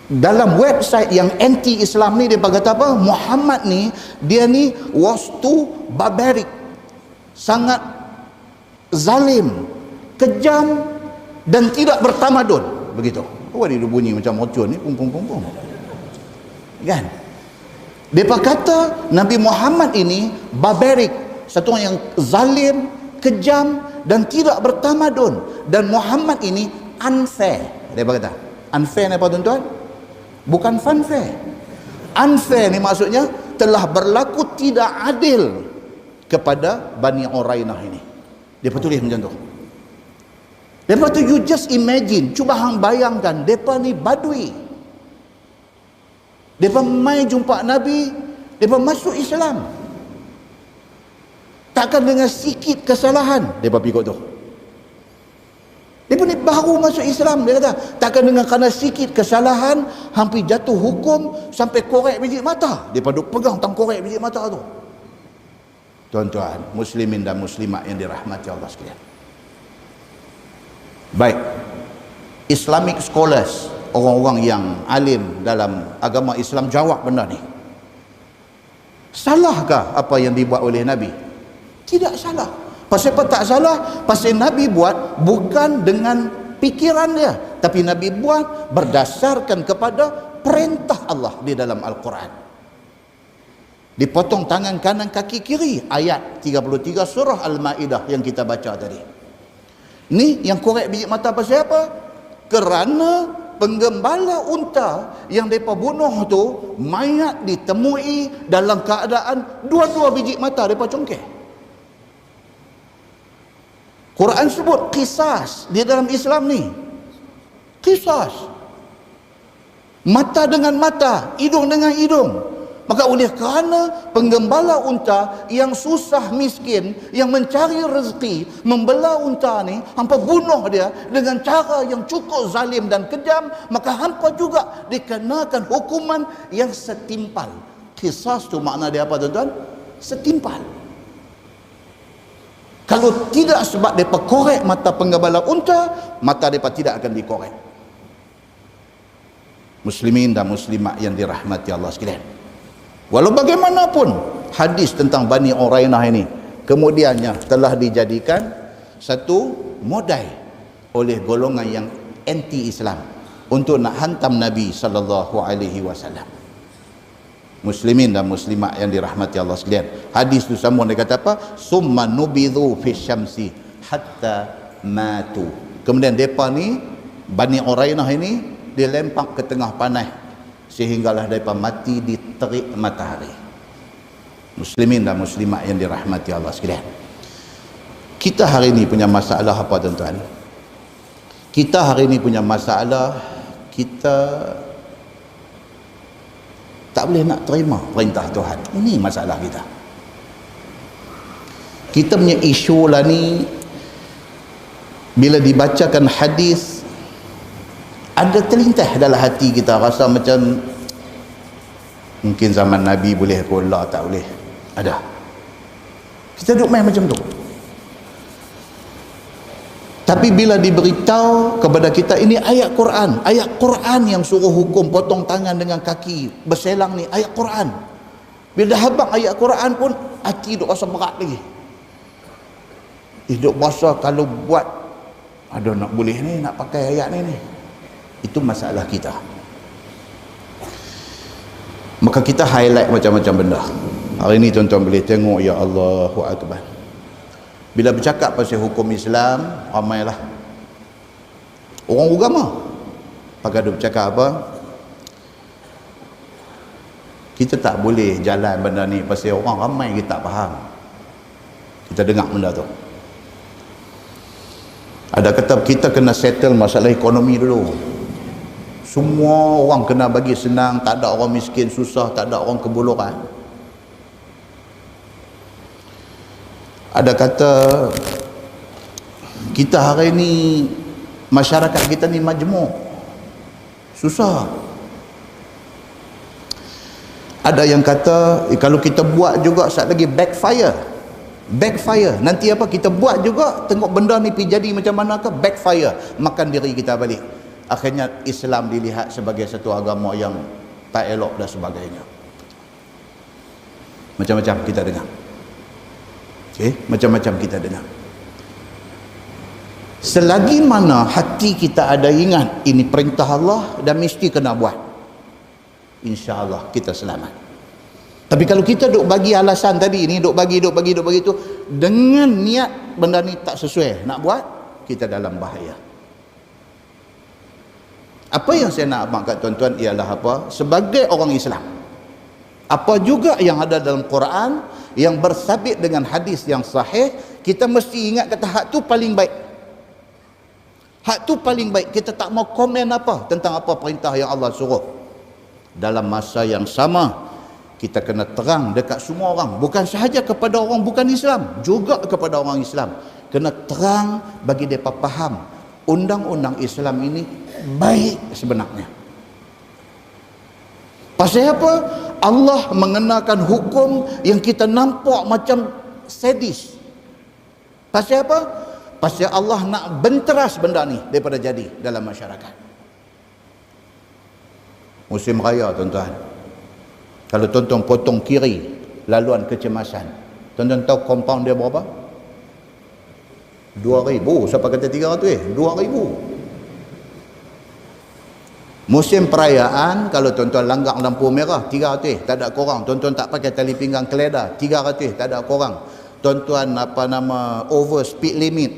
Dalam website yang anti-Islam ni dia kata apa? Muhammad ni, dia ni was too barbaric. Sangat zalim, kejam dan tidak bertamadun. Begitu. Apa dia bunyi macam mercun ni? Pum. Kan? Mereka kata Nabi Muhammad ini barbaric, satu orang yang zalim, kejam dan tidak bertamadun. Dan Muhammad ini unfair. Mereka kata unfair ni apa tuan-tuan? Bukan funfair. Unfair ni maksudnya telah berlaku tidak adil kepada Bani Urainah ini. Dia tulis macam tu. Lepas tu you just imagine, cuba hang bayangkan, mereka ni badui. Mereka mai jumpa Nabi, mereka masuk Islam. Takkan dengan sikit kesalahan mereka pikir tu. Mereka ni baru masuk Islam, dia kata takkan dengan kerana sikit kesalahan hampir jatuh hukum sampai korek biji mata. Mereka duk pegang tang korek biji mata tu. Tuan-tuan, muslimin dan muslimat yang dirahmati Allah sekalian. Baik, Islamic scholars, orang-orang yang alim dalam agama Islam, jawab benda ni. Salahkah apa yang dibuat oleh Nabi? Tidak salah. Pasal apa tak salah? Pasal Nabi buat bukan dengan pikiran dia, tapi Nabi buat berdasarkan kepada perintah Allah di dalam Al-Quran. Dipotong tangan kanan kaki kiri, ayat 33 surah Al-Ma'idah yang kita baca tadi. Ni yang korek biji mata pasal apa? Kerana penggembala unta yang mereka bunuh tu, mayat ditemui dalam keadaan dua-dua biji mata mereka congkeh. Quran sebut qisas di dalam Islam ni. Qisas. Mata dengan mata, hidung dengan hidung. Maka oleh kerana penggembala unta yang susah miskin, yang mencari rezeki, membela unta ni, hampa bunuh dia dengan cara yang cukup zalim dan kejam, maka hampa juga dikenakan hukuman yang setimpal. Qisas tu makna dia apa tuan-tuan? Setimpal. Kalau tidak sebab mereka korek mata penggembala unta, mata mereka tidak akan dikorek. Muslimin dan muslimat yang dirahmati Allah sekalian, walau bagaimanapun hadis tentang Bani Urainah ini kemudiannya telah dijadikan satu modal oleh golongan yang anti-Islam untuk nak hantam Nabi SAW. Muslimin dan muslimat yang dirahmati Allah sekalian, hadis tu sama dia kata apa? Summa nubidhu fi syamsi hatta matu. Kemudian depa ni Bani Urainah ini dilempak ke tengah panas sehinggalah mereka mati di terik matahari. Muslimin dan muslimat yang dirahmati Allah sekalian, kita hari ini punya masalah apa tuan-tuan? Kita hari ini punya masalah, kita tak boleh nak terima perintah Tuhan. Ini masalah kita. Kita punya isu lah ni, bila dibacakan hadis, ada terlintas dalam hati kita, rasa macam mungkin zaman Nabi boleh pula, tak boleh. Ada. Kita duduk main macam tu. Tapi bila diberitahu kepada kita ini ayat Quran yang suruh hukum potong tangan dengan kaki berselang ni, ayat Quran. Bila dah habaq ayat Quran pun hati duk rasa berat lagi. Duk rasa kalau buat ada nak boleh ni, nak pakai ayat ni. Itu masalah kita. Maka kita highlight macam-macam benda. Hari ni tuan-tuan boleh tengok, ya Allahu Akbar. Bila bercakap pasal hukum Islam, ramailah orang agama pakai duk bercakap apa? Kita tak boleh jalan benda ni pasal orang ramai kita tak faham. Kita dengar benda tu. Ada kata kita kena settle masalah ekonomi dulu. Semua orang kena bagi senang, tak ada orang miskin susah, tak ada orang kebuluran. Ada kata kita hari ni, masyarakat kita ni majmuk, susah. Ada yang kata kalau kita buat juga saat lagi backfire. Nanti apa kita buat juga, tengok benda ni pergi jadi macam mana ke, backfire, makan diri kita balik. Akhirnya Islam dilihat sebagai satu agama yang tak elok dan sebagainya. Macam-macam kita dengar. Macam-macam kita dengar. Selagi mana hati kita ada ingat ini perintah Allah dan mesti kena buat, insya-Allah kita selamat. Tapi kalau kita duk bagi alasan tadi ni, duk bagi tu dengan niat benda ni tak sesuai nak buat, kita dalam bahaya. Apa yang saya nak abang kat tuan-tuan ialah apa? Sebagai orang Islam, apa juga yang ada dalam Quran yang bersabit dengan hadis yang sahih, kita mesti ingat kata hak tu paling baik. Hak tu paling baik. Kita tak mau komen apa tentang apa perintah yang Allah suruh. Dalam masa yang sama, kita kena terang dekat semua orang, bukan sahaja kepada orang bukan Islam, juga kepada orang Islam. Kena terang bagi mereka faham undang-undang Islam ini baik sebenarnya. Pasal apa? Allah mengenakan hukum yang kita nampak macam sadis. Pasal apa? Pasal Allah nak benteras benda ni daripada jadi dalam masyarakat. Musim raya tuan-tuan, kalau tuan-tuan potong kiri laluan kecemasan, tuan-tuan tahu compound dia berapa? 2,000. Siapa kata 300? 2,000. Musim perayaan, kalau tuan-tuan langgar lampu merah, 300, tak ada korang. Tuan-tuan tak pakai tali pinggang keledar, 300, tak ada korang. Tuan-tuan over speed limit,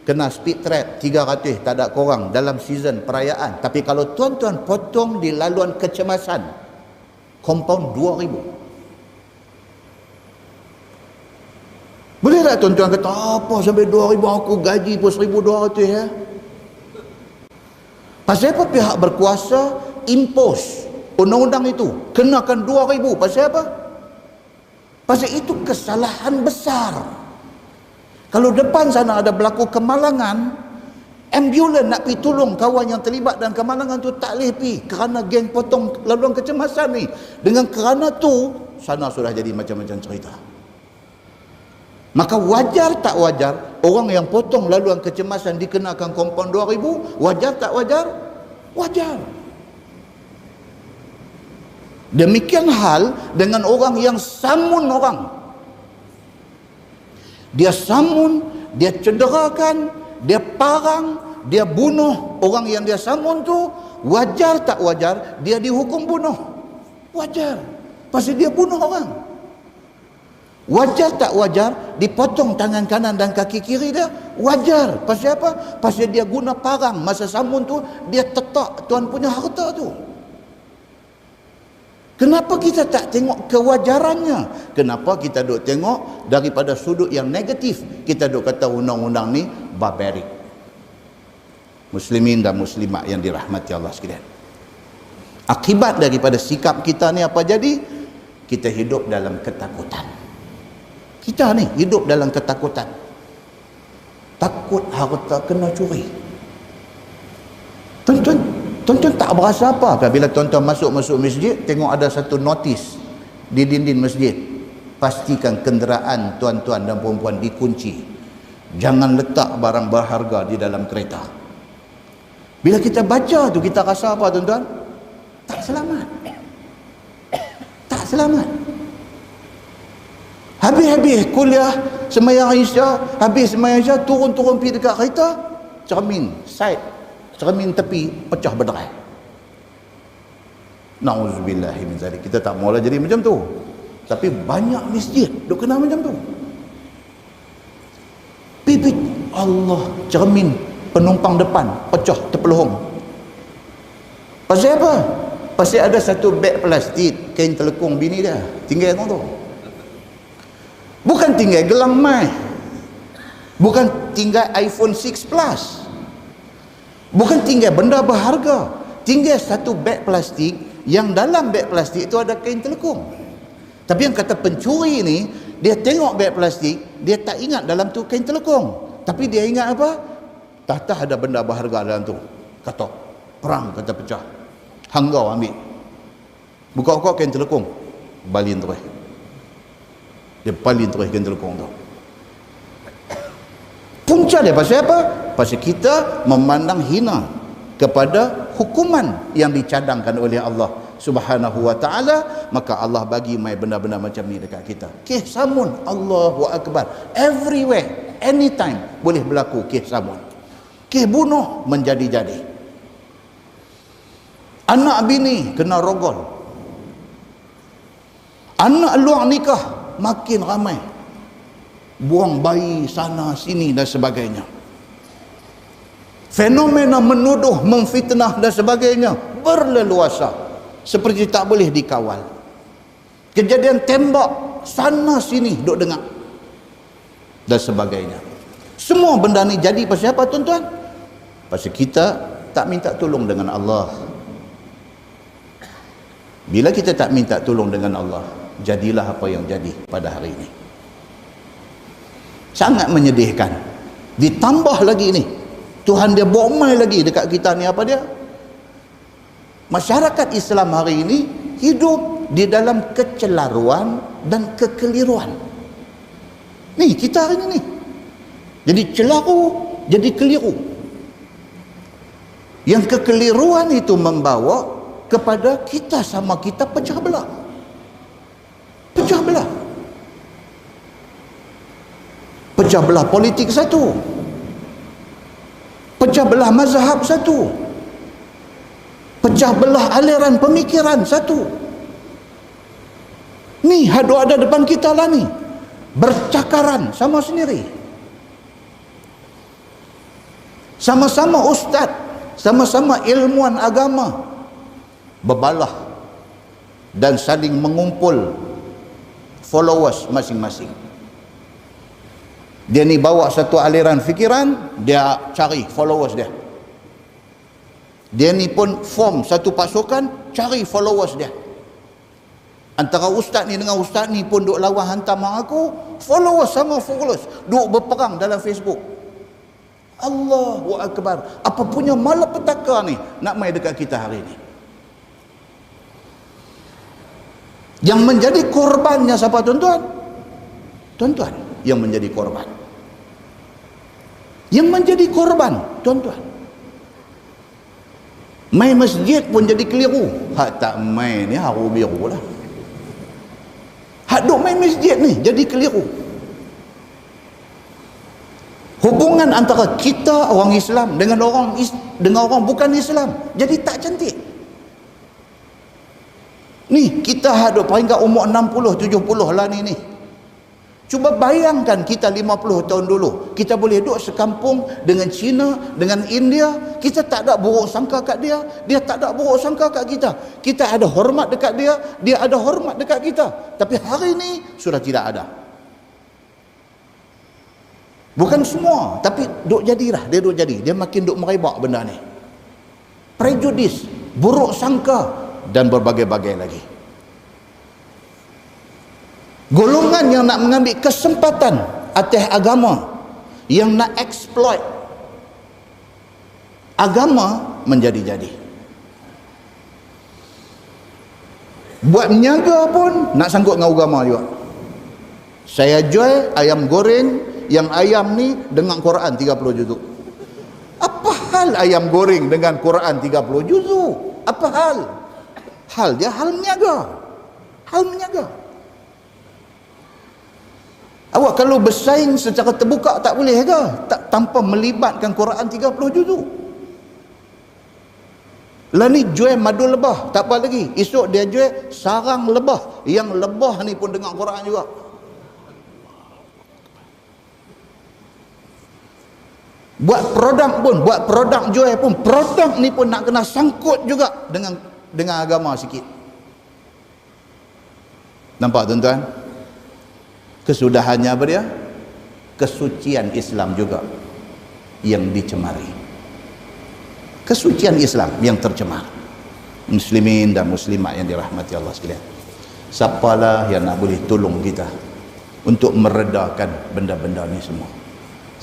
kena speed trap, 300, tak ada korang dalam season perayaan. Tapi kalau tuan-tuan potong di laluan kecemasan, compound 2,000. Boleh tak tuan-tuan kata, apa sampai 2,000, aku gaji pun 1,200 ya? Pasal apa pihak berkuasa impose undang-undang itu kenakan 2,000. Pasal apa? Pasal itu kesalahan besar. Kalau depan sana ada berlaku kemalangan, ambulans nak pergi tolong kawan yang terlibat dalam kemalangan tu tak boleh pergi kerana geng potong laluan kecemasan ni. Dengan kerana tu sana sudah jadi macam-macam cerita. Maka wajar tak wajar orang yang potong laluan kecemasan dikenakan kompaun 2,000? Wajar tak wajar? Wajar. Demikian hal dengan orang yang samun orang. Dia samun, dia cederakan, dia parang, dia bunuh orang yang dia samun tu. Wajar tak wajar dia dihukum bunuh? Wajar. Pasal dia bunuh orang. Wajar tak wajar dipotong tangan kanan dan kaki kiri dia? Wajar. Pasal apa? Pasal dia guna parang masa samun tu, dia tetak tuan punya harta tu. Kenapa kita tak tengok kewajarannya? Kenapa kita duk tengok daripada sudut yang negatif? Kita duk kata undang-undang ni barbarik. Muslimin dan muslimat yang dirahmati Allah sekalian, akibat daripada sikap kita ni apa jadi? Kita hidup dalam ketakutan. Kita ni hidup dalam ketakutan. Takut harta kena curi. Tuan-tuan tak berasa apa ke bila tuan-tuan masuk masjid, tengok ada satu notis di dinding masjid, pastikan kenderaan tuan-tuan dan perempuan dikunci, jangan letak barang berharga di dalam kereta. Bila kita baca tu, kita rasa apa tuan-tuan? Tak selamat. Tak selamat. Habis-habis kuliah sembahyang Isya, habis sembahyang Isya turun-turun pergi dekat kereta, cermin side, cermin tepi pecah berderai. Nauzubillahi min zalik. Kita tak maulah jadi macam tu, tapi banyak masjid duk kena macam tu. Pipit Allah, cermin penumpang depan pecah terpeluhung. Pasal apa? Pasal ada satu beg plastik kain telekung bini dia tinggal tu. Bukan tinggal gelang mai, bukan tinggal iPhone 6 Plus, bukan tinggal benda berharga, tinggal satu beg plastik yang dalam beg plastik itu ada kain telekung. Tapi yang kata pencuri ni, dia tengok beg plastik, dia tak ingat dalam tu kain telekung, tapi dia ingat apa? Tah ada benda berharga dalam tu. Kata perang, kata pecah, hanggau ambil, buka-buka kain telekung, balin terus. Dia paling terus kain telekung tu. Punca dia pasal apa? Pasal kita memandang hina kepada hukuman yang dicadangkan oleh Allah Subhanahu wa ta'ala. Maka Allah bagi mai benda-benda macam ni dekat kita. Kes samun, Allahu Akbar, everywhere, anytime boleh berlaku kes samun. Kes bunuh menjadi-jadi. Anak bini kena rogol, anak luar nikah makin ramai, buang bayi sana sini dan sebagainya. Fenomena menuduh, memfitnah dan sebagainya berleluasa seperti tak boleh dikawal. Kejadian tembak sana sini duk dengar dan sebagainya. Semua benda ni jadi pasal apa tuan-tuan? Pasal kita tak minta tolong dengan Allah. Bila kita tak minta tolong dengan Allah, jadilah apa yang jadi pada hari ini. Sangat menyedihkan. Ditambah lagi ni, Tuhan dia bomai lagi dekat kita ni apa dia? Masyarakat Islam hari ini hidup di dalam kecelaruan dan kekeliruan. Ni kita hari ini ni. Jadi celaru, jadi keliru. Yang kekeliruan itu membawa kepada kita sama kita pecah belah. Pecah belah. Pecah belah politik satu, pecah belah mazhab satu, pecah belah aliran pemikiran satu. Ni ada depan kita lah ni, bercakaran sama sendiri. Sama-sama ustaz, sama-sama ilmuwan agama, berbalah dan saling mengumpul followers masing-masing. Dia ni bawa satu aliran fikiran, dia cari followers dia. Dia ni pun form satu pasukan, cari followers dia. Antara ustaz ni dengan ustaz ni pun duk lawan hantar mak aku, followers sama followers, duk berperang dalam Facebook. Allahu Akbar. Apa punya malapetaka ni nak mai dekat kita hari ni? Yang menjadi korbannya siapa tuan-tuan? Tuan-tuan yang menjadi korban. Yang menjadi korban, tuan-tuan. Mai masjid pun jadi keliru. Hak tak mai ni haru biru lah. Hak duk main masjid ni jadi keliru. Hubungan antara kita orang Islam dengan orang bukan Islam jadi tak cantik. Ni kita hak duk peringkat umur 60 70 lah ni. Cuba bayangkan kita 50 tahun dulu, kita boleh duduk sekampung dengan China, dengan India, kita tak ada buruk sangka kat dia, dia tak ada buruk sangka kat kita. Kita ada hormat dekat dia, dia ada hormat dekat kita. Tapi hari ini sudah tidak ada. Bukan semua, tapi duk jadilah, dia duk jadi. Dia makin duk merebak benda ni. Prejudis, buruk sangka dan berbagai-bagai lagi. Golongan yang nak mengambil kesempatan atas agama, yang nak exploit agama menjadi-jadi. Buat niaga pun nak sangkut dengan agama juga. Saya jual ayam goreng, yang ayam ni dengan Quran 30 juzuk. Apa hal ayam goreng dengan Quran 30 juzuk? Apa hal? Hal dia hal meniaga. Hal meniaga. Awak kalau bersaing secara terbuka tak boleh ke? Tak, tanpa melibatkan Quran 30 juzuk. Lah ni jual madu lebah, tak apa lagi. Esok dia jual sarang lebah. Yang lebah ni pun dengar Quran juga. Buat produk jual pun, produk ni pun nak kena sangkut juga dengan agama sikit. Nampak tuan-tuan? Kesudahannya apa dia? Kesucian Islam juga yang dicemari. Kesucian Islam yang tercemar. Muslimin dan muslimat yang dirahmati Allah sekalian, siapalah yang nak boleh tolong kita untuk meredakan benda-benda ni semua?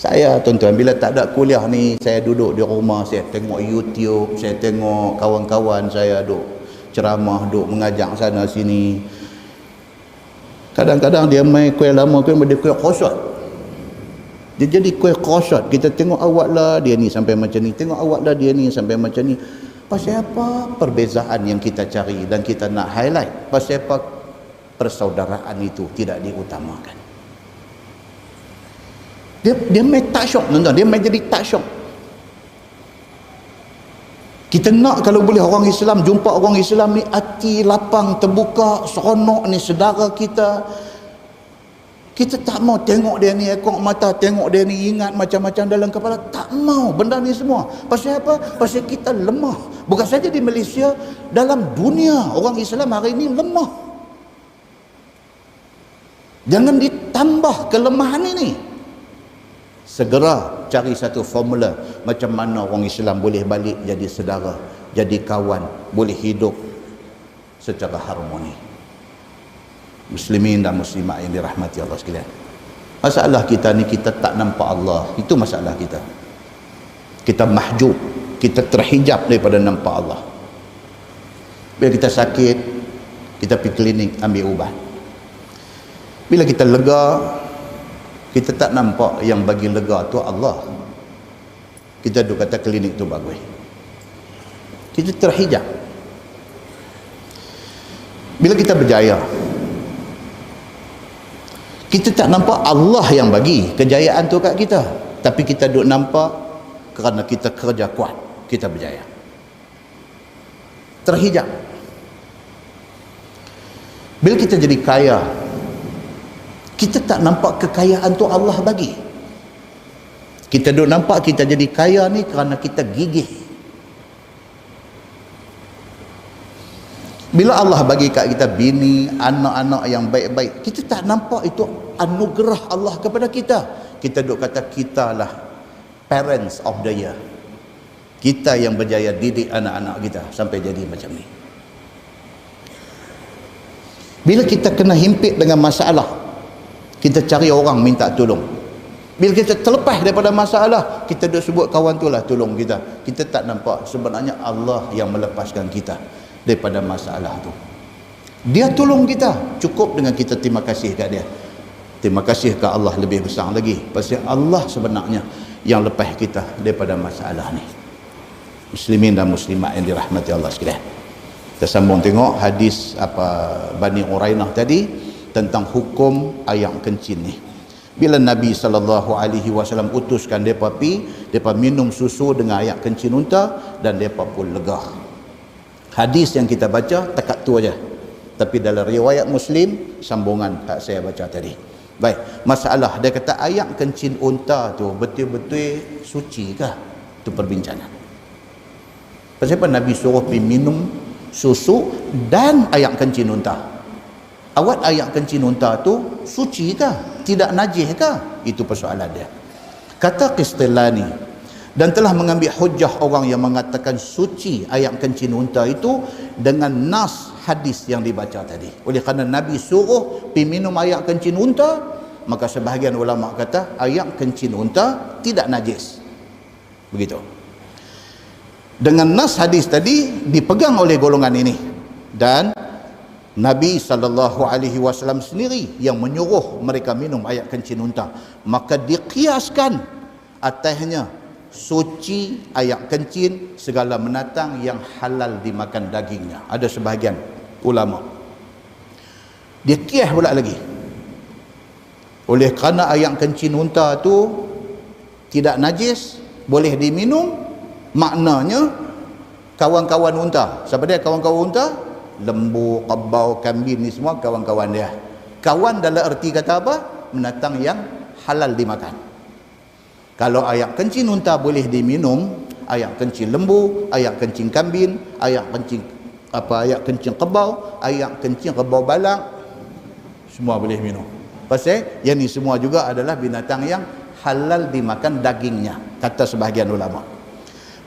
Saya tuan-tuan, bila tak ada kuliah ni, saya duduk di rumah, saya tengok YouTube, saya tengok kawan-kawan saya duk ceramah, duk mengajak sana sini. Kadang-kadang dia main kuih lama, dia kuih khosot. Dia jadi kuih khosot. Kita tengok awak lah dia ni sampai macam ni, tengok awak lah dia ni sampai macam ni. Pasal apa perbezaan yang kita cari dan kita nak highlight? Pasal apa persaudaraan itu tidak diutamakan? Dia main tak syok, tuan-tuan. Dia main jadi tak syok. Kita nak kalau boleh orang Islam, jumpa orang Islam ni hati lapang, terbuka, seronok ni saudara kita. Kita tak mau tengok dia ni ekor mata, tengok dia ni ingat macam-macam dalam kepala. Tak mau benda ni semua. Pasal apa? Pasal kita lemah. Bukan saja di Malaysia, dalam dunia orang Islam hari ini lemah. Jangan ditambah kelemahan ini. Segera cari satu formula macam mana orang Islam boleh balik jadi saudara, jadi kawan, boleh hidup secara harmoni. Muslimin dan muslimat yang dirahmati Allah sekalian, masalah kita ni kita tak nampak Allah. Itu masalah kita. Kita mahjub, kita terhijab daripada nampak Allah. Bila kita sakit, kita pergi klinik ambil ubat. Bila kita lega, kita tak nampak yang bagi lega tu Allah. Kita duk kata klinik tu bagus. Kita terhijab. Bila kita berjaya, kita tak nampak Allah yang bagi kejayaan tu kat kita, tapi kita duk nampak kerana kita kerja kuat, kita berjaya. Terhijab. Bila kita jadi kaya, kita tak nampak kekayaan tu Allah bagi. Kita duk nampak kita jadi kaya ni kerana kita gigih. Bila Allah bagi kat kita bini, anak-anak yang baik-baik, kita tak nampak itu anugerah Allah kepada kita. Kita duk kata kita lah parents of the year. Kita yang berjaya didik anak-anak kita sampai jadi macam ni. Bila kita kena himpit dengan masalah, kita cari orang minta tolong. Bila kita terlepas daripada masalah, kita duk sebut kawan tu lah tolong kita. Kita tak nampak sebenarnya Allah yang melepaskan kita daripada masalah tu. Dia tolong kita, cukup dengan kita terima kasih kat dia. Terima kasih ke Allah lebih besar lagi, pasal Allah sebenarnya yang lepas kita daripada masalah ni. Muslimin dan muslimat yang dirahmati Allah sekalian, kita sambung tengok hadis Bani Urainah tadi tentang hukum ayak kencing ni. Bila Nabi SAW utuskan mereka pi, mereka minum susu dengan ayak kencing unta dan mereka pun lega. Hadis yang kita baca takat tu aja, tapi dalam riwayat Muslim sambungan tak saya baca tadi. Baik, masalah dia kata ayak kencing unta tu betul-betul suci kah? Itu perbincangan. Pasal apa Nabi suruh pergi minum susu dan ayak kencing unta? Awak ayak kencing unta tu suci kah? Tidak najis kah? Itu persoalan dia. Kata Qistilani, dan telah mengambil hujah orang yang mengatakan suci ayak kencing unta itu dengan nas hadis yang dibaca tadi. Oleh kerana Nabi suruh pergi minum ayak kencing unta, maka sebahagian ulama kata ayak kencing unta tidak najis. Begitu. Dengan nas hadis tadi dipegang oleh golongan ini, dan Nabi SAW sendiri yang menyuruh mereka minum ayak kencing unta, maka dikiaskan atasnya suci ayak kencing segala binatang yang halal dimakan dagingnya. Ada sebahagian ulama dia kias pula lagi, oleh kerana ayak kencing unta tu tidak najis, boleh diminum, maknanya kawan-kawan unta, siapa dia kawan-kawan unta? Lembu, kabau, kambing ni semua kawan-kawan dia. Kawan dalam erti kata apa? Binatang yang halal dimakan. Kalau ayak kencing unta boleh diminum, ayak kencing lembu, ayak kencing kambing, ayak kencing kebau, ayak kencing kebau balang, semua boleh minum. Pasal yang ni semua juga adalah binatang yang halal dimakan dagingnya, kata sebahagian ulama.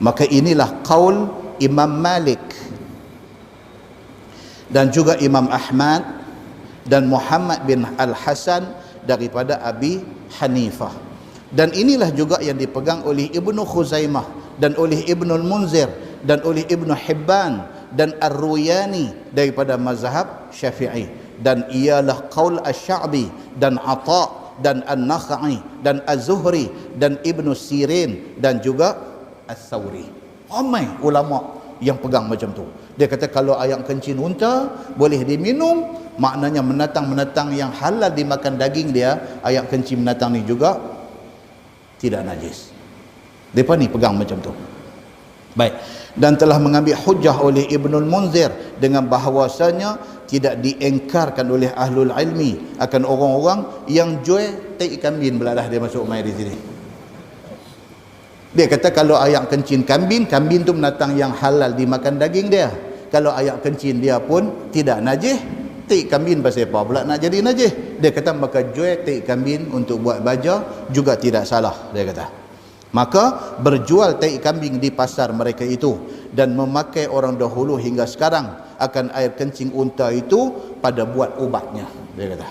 Maka inilah qaul Imam Malik dan juga Imam Ahmad dan Muhammad bin Al-Hasan daripada Abi Hanifah. Dan inilah juga yang dipegang oleh Ibnu Khuzaimah dan oleh Ibnul Munzir dan oleh Ibnu Hibban dan Ar-Ruyani daripada mazhab Syafi'i. Dan ialah qaul Asy-Sya'bi dan Atha dan An-Nakhai dan Az-Zuhri dan Ibnu Sirin dan juga As-Sawri. Ramai ulama yang pegang macam tu. Dia kata kalau ayak kencing unta boleh diminum, maknanya binatang-binatang yang halal dimakan daging dia, ayak kencing binatang ni juga tidak najis. Mereka ni pegang macam tu. Baik. Dan telah mengambil hujah oleh Ibnul Munzir dengan bahawasanya tidak diengkarkan oleh ahlul ilmi akan orang-orang yang jual tai kambing belalah dia masuk mai di sini. Dia kata kalau ayak kencing kambing, kambing tu binatang yang halal dimakan daging dia. Kalau ayak kencing dia pun tidak najis, tai kambing pasal apa pula nak jadi najis? Dia kata maka jual tai kambing untuk buat baja juga tidak salah, dia kata. Maka berjual tai kambing di pasar mereka itu dan memakai orang dahulu hingga sekarang akan air kencing unta itu pada buat ubatnya, dia kata.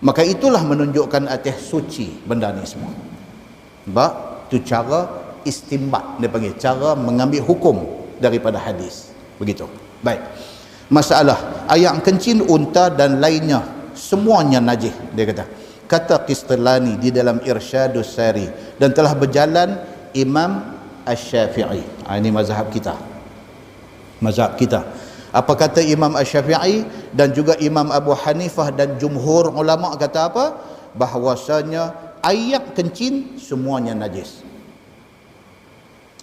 Maka itulah menunjukkan atas suci benda ni semua. Sebab itu cara istimbat, dia panggil cara mengambil hukum daripada hadis. Begitu. Baik. Masalah ayak kencing unta dan lainnya semuanya najis, dia kata. Kata Qistilani di dalam Irsyadus Sari, dan telah berjalan Imam Asy-Syafi'i. Ini mazhab kita. Mazhab kita. Apa kata Imam Asy-Syafi'i dan juga Imam Abu Hanifah dan jumhur ulama kata apa? Bahwasanya ayak kencing semuanya najis.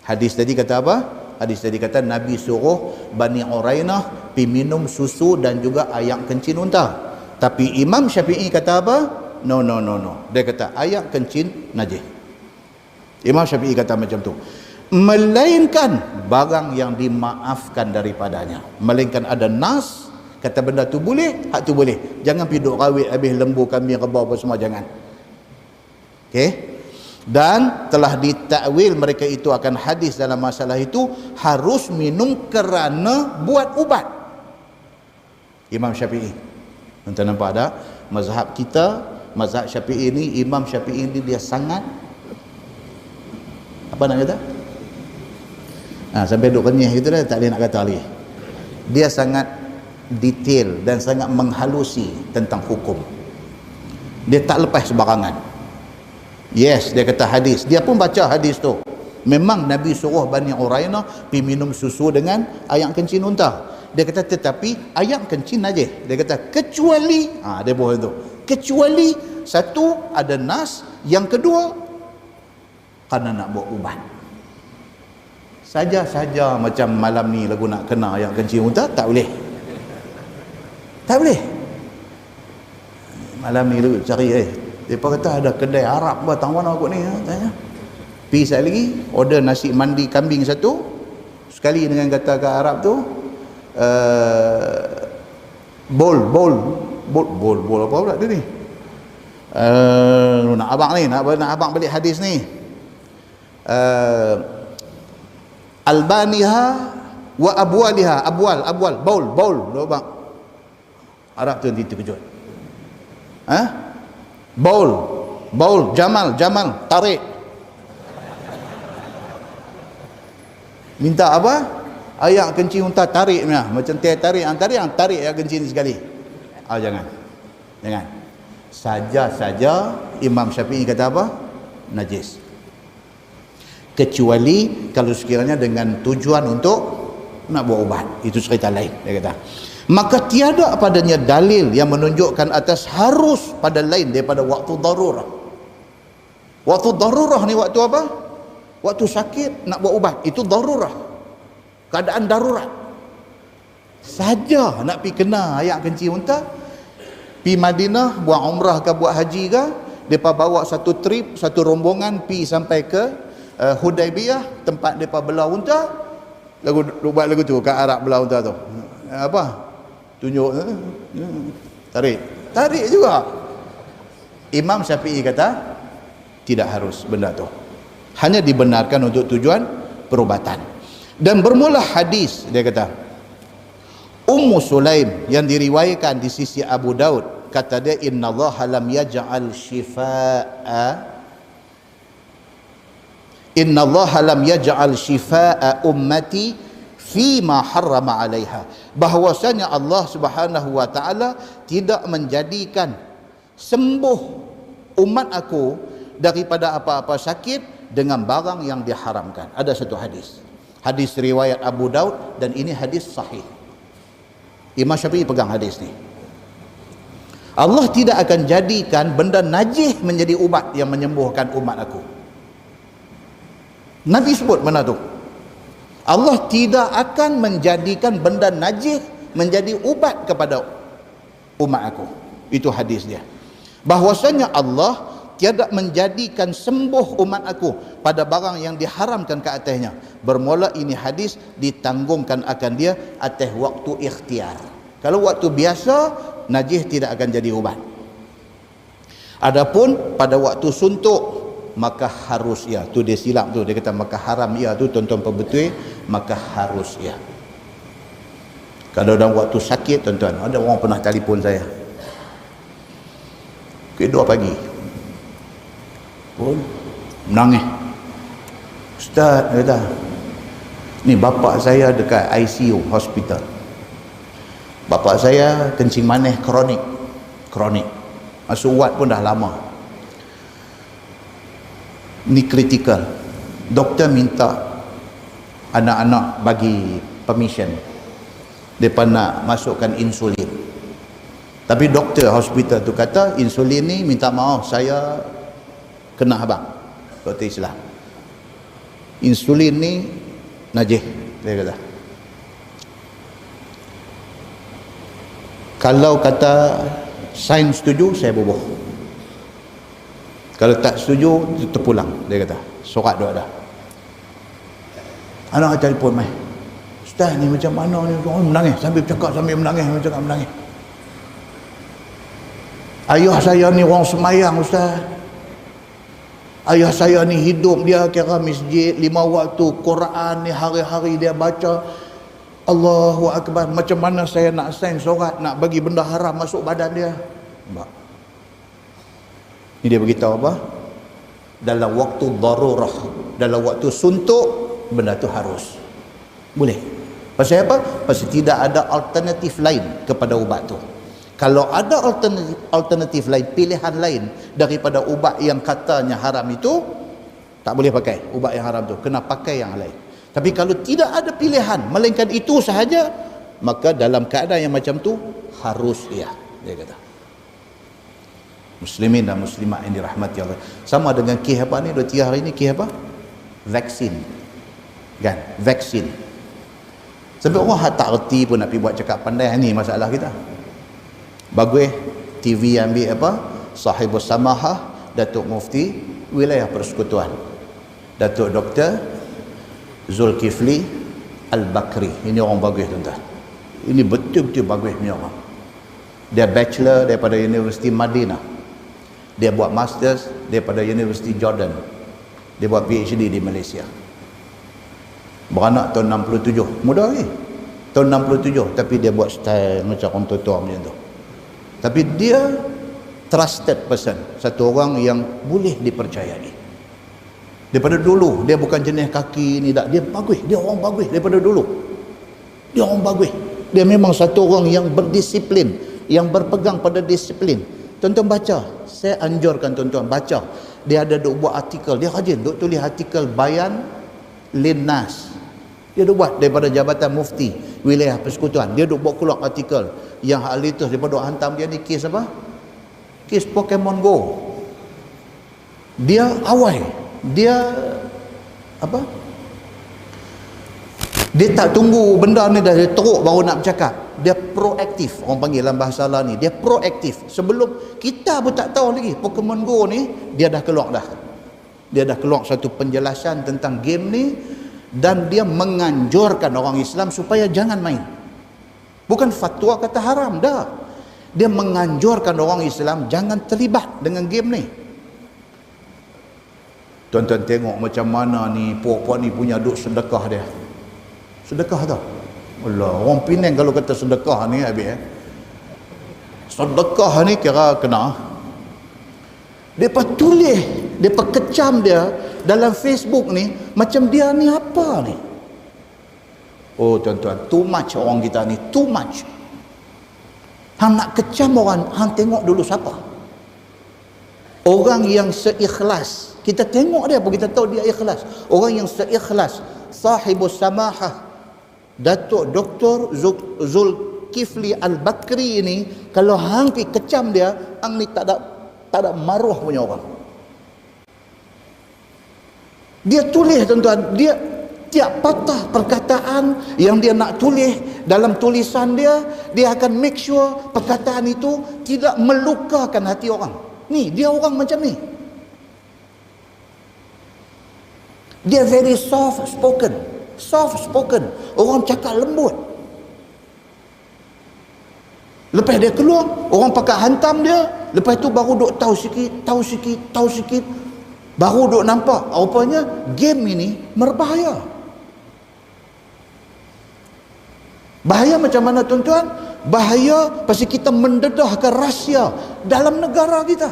Hadis tadi kata apa? Hadis tadi kata Nabi suruh Bani Urainah pi minum susu dan juga ayak kencing unta. Tapi Imam Syafi'i kata apa? No. Dia kata ayak kencing najis. Imam Syafi'i kata macam tu. Melainkan barang yang dimaafkan daripadanya. Melainkan ada nas kata benda tu boleh, hak tu boleh. Jangan pergi duk rawit habis lembu, kambing, kerbau apa semua, jangan. Okey? Dan telah ditakwil mereka itu akan hadis dalam masalah itu harus minum kerana buat ubat. Imam Syafi'i. Tuan nampak tak? Mazhab kita, mazhab Syafi'i ni, Imam Syafi'i ni dia sangat, apa nak kata? Sampai duk kenyih gitu dah, tak boleh nak kata lagi. Dia sangat detail dan sangat menghalusi tentang hukum. Dia tak lepas sebarangan. Yes, dia kata hadis. Dia pun baca hadis tu. Memang Nabi suruh Bani Urainah pi minum susu dengan ayam kencing unta. Dia kata tetapi ayam kencing najis. Dia kata kecuali, dia buat tu. Kecuali satu ada nas, yang kedua kerana nak buat ubat. Saja-saja macam malam ni lagu nak kena ayam kencing unta, tak boleh. Tak boleh. Malam ni lagu cari depa kata ada kedai Arab batang mana aku ni, tanya. Pergi sekali lagi, order nasi mandi kambing satu, sekali dengan kata ke Arab tu, bol apa pula dia ni? Nak abang ni, nak abang balik hadis ni. Albaniha wa abwaliha, abwal, bol, abang. Arab tu nanti terkejut. Bol, Jamal, tarik. Minta apa? Ayak kencing unta tarik punya. Macam tarik ayak kencing sekali. Jangan. Saja-saja Imam Syafi'i kata apa? Najis. Kecuali kalau sekiranya dengan tujuan untuk nak buat ubat. Itu cerita lain, dia kata. Maka tiada padanya dalil yang menunjukkan atas harus pada lain daripada waktu darurah. Waktu darurah ni waktu apa? Waktu sakit nak buat ubat, itu darurah. Keadaan darurat. Saja nak pergi kena ayak kencing unta, pergi Madinah buat umrah ke buat haji ke, depa bawa satu trip, satu rombongan pergi sampai ke Hudaibiyah, tempat depa belah unta. Buat lagu tu kat Arab belah unta tu. Apa? Tunjuk tarik juga. Imam Syafi'i kata tidak harus benda tu, hanya dibenarkan untuk tujuan perubatan. Dan bermula hadis, dia kata Ummu Sulaim yang diriwayatkan di sisi Abu Daud, kata dia innallaha lam yaj'al shifaa'a ummati fima harrama 'alaiha, bahwasanya Allah Subhanahu wa taala tidak menjadikan sembuh umat aku daripada apa-apa sakit dengan barang yang diharamkan. Ada satu hadis riwayat Abu Daud, dan ini hadis sahih. Imam Syafi'i pegang hadis ni. Allah tidak akan jadikan benda najis menjadi ubat yang menyembuhkan umat aku. Nabi sebut benda tu. Allah tidak akan menjadikan benda najis menjadi ubat kepada umat aku. Itu hadis dia. Bahwasanya Allah tiada menjadikan sembuh umat aku pada barang yang diharamkan ke atasnya. Bermula ini hadis ditanggungkan akan dia atas waktu ikhtiar. Kalau waktu biasa, najis tidak akan jadi ubat. Adapun pada waktu suntuk, maka harus ya. Tu dia silap tu, dia kata maka haram ya tu, tuan-tuan perbetul, maka harus ya. Kalau dalam waktu sakit, tuan-tuan, ada orang pernah telefon saya pukul 2 pagi pun menangis. Ustaz, dia kata ni bapak saya dekat ICU hospital. Bapak saya kencing manis kronik, masuk wad pun dah lama. Ni kritikal. Doktor minta anak-anak bagi permission, mereka nak masukkan insulin. Tapi doktor hospital tu kata insulin ni, minta maaf saya kena abang, doktor Islam, insulin ni najis, dia kata. Kalau kata sains setuju, saya bubuh. Kalau tak setuju, terpulang, dia kata. Surat dia ada. Anak telefon mai, Ustaz ni macam mana ni? Orang menangis sambil bercakap, sambil menangis. Ayah saya ni orang semayang, Ustaz. Ayah saya ni hidup dia kira masjid 5 waktu, Quran ni hari-hari dia baca. Allahu Akbar, macam mana saya nak sign surat nak bagi benda haram masuk badan dia? Nampak? Ini dia beritahu apa? Dalam waktu darurah, dalam waktu suntuk, benda tu harus. Boleh. Pasal apa? Pasal tidak ada alternatif lain kepada ubat tu. Kalau ada alternatif lain, pilihan lain daripada ubat yang katanya haram itu, tak boleh pakai ubat yang haram tu, kena pakai yang lain. Tapi kalau tidak ada pilihan melainkan itu sahaja, maka dalam keadaan yang macam tu harus dia kata. Muslimin dan muslimat yang dirahmati Allah. Sama dengan kes apa ni 2-3 hari ni, kes apa? Vaksin. Kan? Vaksin. Sampai orang tak reti pun nak pergi buat cakap pandai, ni masalah kita. Bagus TV ambil apa? Sahibus Samahah, Datuk Mufti Wilayah Persekutuan, Datuk Dr. Zulkifli Al-Bakri. Ini orang bagus tuan-tuan. Ini betul-betul bagus punya orang. Dia bachelor daripada Universiti Madinah. Dia buat masters daripada Universiti Jordan. Dia buat PhD di Malaysia. Beranak tahun 67. Muda lagi. Tahun 67. Tapi dia buat style macam orang tua-tua macam tu. Tapi dia trusted person. Satu orang yang boleh dipercayai. Daripada dulu, dia bukan jenis kaki ni tak. Dia bagus, dia orang bagus daripada dulu. Dia orang bagus. Dia memang satu orang yang berdisiplin, yang berpegang pada disiplin. Tuan-tuan baca, saya anjurkan tuan-tuan baca. Dia ada duk buat artikel, dia rajin duk tulis artikel Bayan Linnas. Dia duk buat daripada Jabatan Mufti Wilayah Persekutuan. Dia duk buat keluar artikel yang hal itu daripada duk hantam dia ni kes apa? Kes Pokemon Go. Dia awal. Dia apa? Dia tak tunggu benda ni dah dia teruk baru nak bercakap. Dia proaktif. Orang panggil dalam bahasa lah ni, dia proaktif. Sebelum kita pun tak tahu lagi Pokemon Go ni, dia dah keluar dah. Dia dah keluar satu penjelasan tentang game ni, dan dia menganjurkan orang Islam supaya jangan main. Bukan fatwa kata haram dah. Dia menganjurkan orang Islam jangan terlibat dengan game ni. Tuan-tuan tengok macam mana ni puak-puak ni punya duk sedekah dia. Sedekah tau. Allah, orang Penang kalau kata sedekah ni habis sedekah ni kira kena. Depa tulis, depa kecam dia dalam Facebook ni macam dia ni apa ni? Oh tuan-tuan, too much orang kita ni, too much. Hang nak kecam orang, hang tengok dulu siapa. Orang yang seikhlas, kita tengok dia apa kita tahu dia ikhlas. Orang yang seikhlas, Sahibus Samahah, Datuk Dr. Zulkifli Al-Bakri ini, kalau hang pergi kecam dia, hang ni tak ada maruah punya orang. Dia tulis tuan-tuan, dia tiap patah perkataan yang dia nak tulis dalam tulisan dia, dia akan make sure perkataan itu tidak melukakan hati orang. Ni, dia orang macam ni. Dia very soft spoken. Soft spoken. Orang cakap lembut. Lepas dia keluar, orang pakai hantam dia. Lepas tu baru duk tahu sikit. Baru duk nampak. Rupanya game ini berbahaya. Bahaya macam mana tuan-tuan? Bahaya pasal kita mendedahkan rahsia dalam negara kita.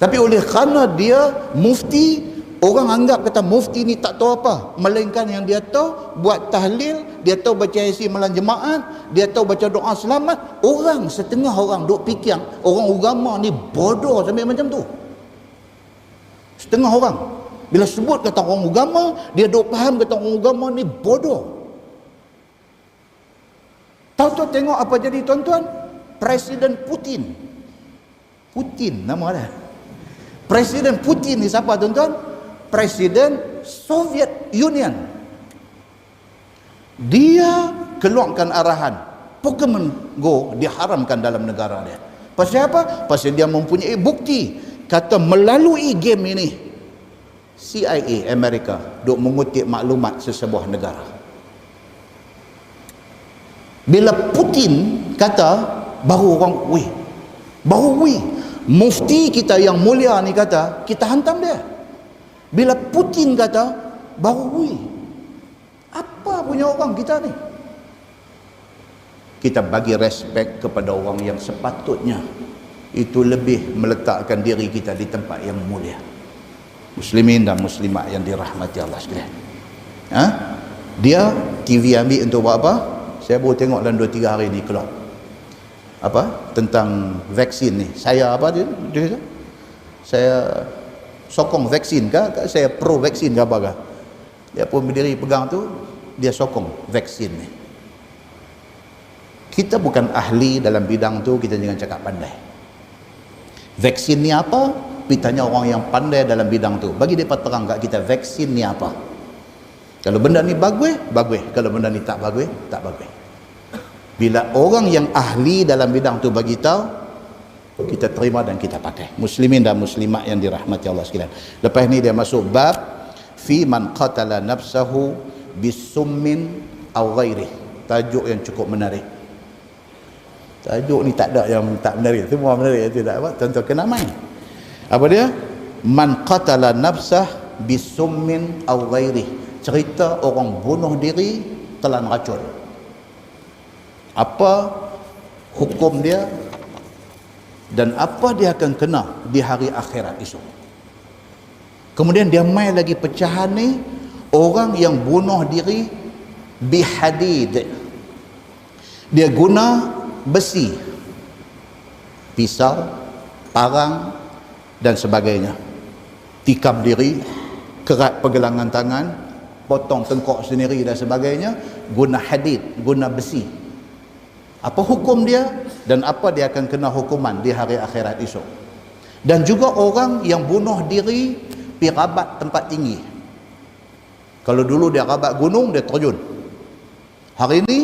Tapi oleh kerana dia mufti, orang anggap kata mufti ni tak tahu apa. Melainkan yang dia tahu buat tahlil, dia tahu baca isi malam jemaat, dia tahu baca doa selamat. Orang setengah orang duk fikir orang agama ni bodoh sampai macam tu. Setengah orang bila sebut kata orang agama, dia duk faham kata orang agama ni bodoh. Tahu-tahu tengok apa jadi tuan-tuan? Presiden Putin. Putin nama dia. Presiden Putin ni siapa tuan-tuan? Presiden Soviet Union. Dia keluarkan arahan Pokemon Go diharamkan dalam negara dia. Pasal apa? Pasal dia mempunyai bukti kata melalui game ini CIA Amerika duk mengutip maklumat sesebuah negara. Bila Putin kata, baru orang mufti kita yang mulia ni kata, kita hantam dia. Bila Putin kata, baru Apa punya orang kita ni? Kita bagi respect kepada orang yang sepatutnya. Itu lebih meletakkan diri kita di tempat yang mulia. Muslimin dan muslimat yang dirahmati Allah sekalian. Dia TV ambil untuk buat apa? Saya baru tengok dalam 2-3 hari ni keluar. Apa? Tentang vaksin ni. Saya apa dia kata? Saya sokong vaksin ke? Saya pro vaksin ke apa ke? Dia pun berdiri pegang tu, dia sokong vaksin ni. Kita bukan ahli dalam bidang tu, kita jangan cakap pandai. Vaksin ni apa? Pergi tanya orang yang pandai dalam bidang tu. Bagi dia terang kat kita, vaksin ni apa? Kalau benda ni bagus, bagus. Kalau benda ni tak bagus, tak bagus. Bila orang yang ahli dalam bidang tu bagi tahu, kita terima dan kita pakai. Muslimin dan muslimat yang dirahmati Allah sekalian. Lepas ni dia masuk bab fi man qatala nafsahu bisummin aw ghairi. Tajuk yang cukup menarik. Tajuk ni tak ada yang tak menarik, semua menarik, tidak apa, tuan-tuan kena main. Apa dia? Man qatala nafsah bisummin aw ghairi. Cerita orang bunuh diri telan racun. Apa hukum dia dan apa dia akan kena di hari akhirat esok. Kemudian dia mai lagi pecahan ni, orang yang bunuh diri bihadid. Dia guna besi, pisau, parang dan sebagainya. Tikam diri, kerat pergelangan tangan, potong tengkok sendiri dan sebagainya, guna hadid, guna besi. Apa hukum dia dan apa dia akan kena hukuman di hari akhirat esok. Dan juga orang yang bunuh diri pergi rabat tempat tinggi. Kalau dulu dia rabat gunung, dia terjun. Hari ini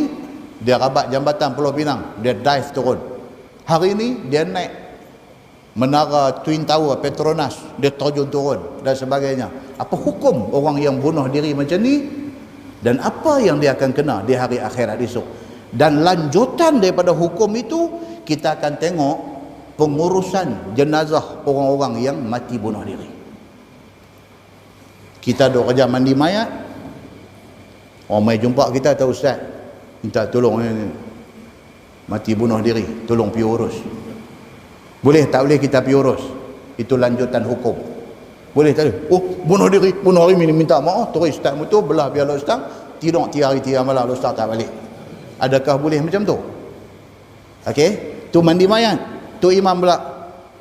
dia rabat jambatan Pulau Pinang, dia dive turun. Hari ini dia naik menara Twin Tower Petronas, dia terjun turun dan sebagainya. Apa hukum orang yang bunuh diri macam ni dan apa yang dia akan kena di hari akhirat esok. Dan lanjutan daripada hukum itu, kita akan tengok pengurusan jenazah orang-orang yang mati bunuh diri. Kita duk kerja mandi mayat, orang mai jumpa kita, tahu ustaz, minta tolong ni, mati bunuh diri, tolong pergi urus. Boleh tak boleh kita pergi urus? Itu lanjutan hukum. Boleh tak boleh? Oh, bunuh diri, bunuh hari ni minta maaf, terus ustaz betul belah biar ustaz, tidur 3 hari 3 malam ustaz tak balik. Adakah boleh macam tu? Okey, tu mandi mayat. Tu imam pula.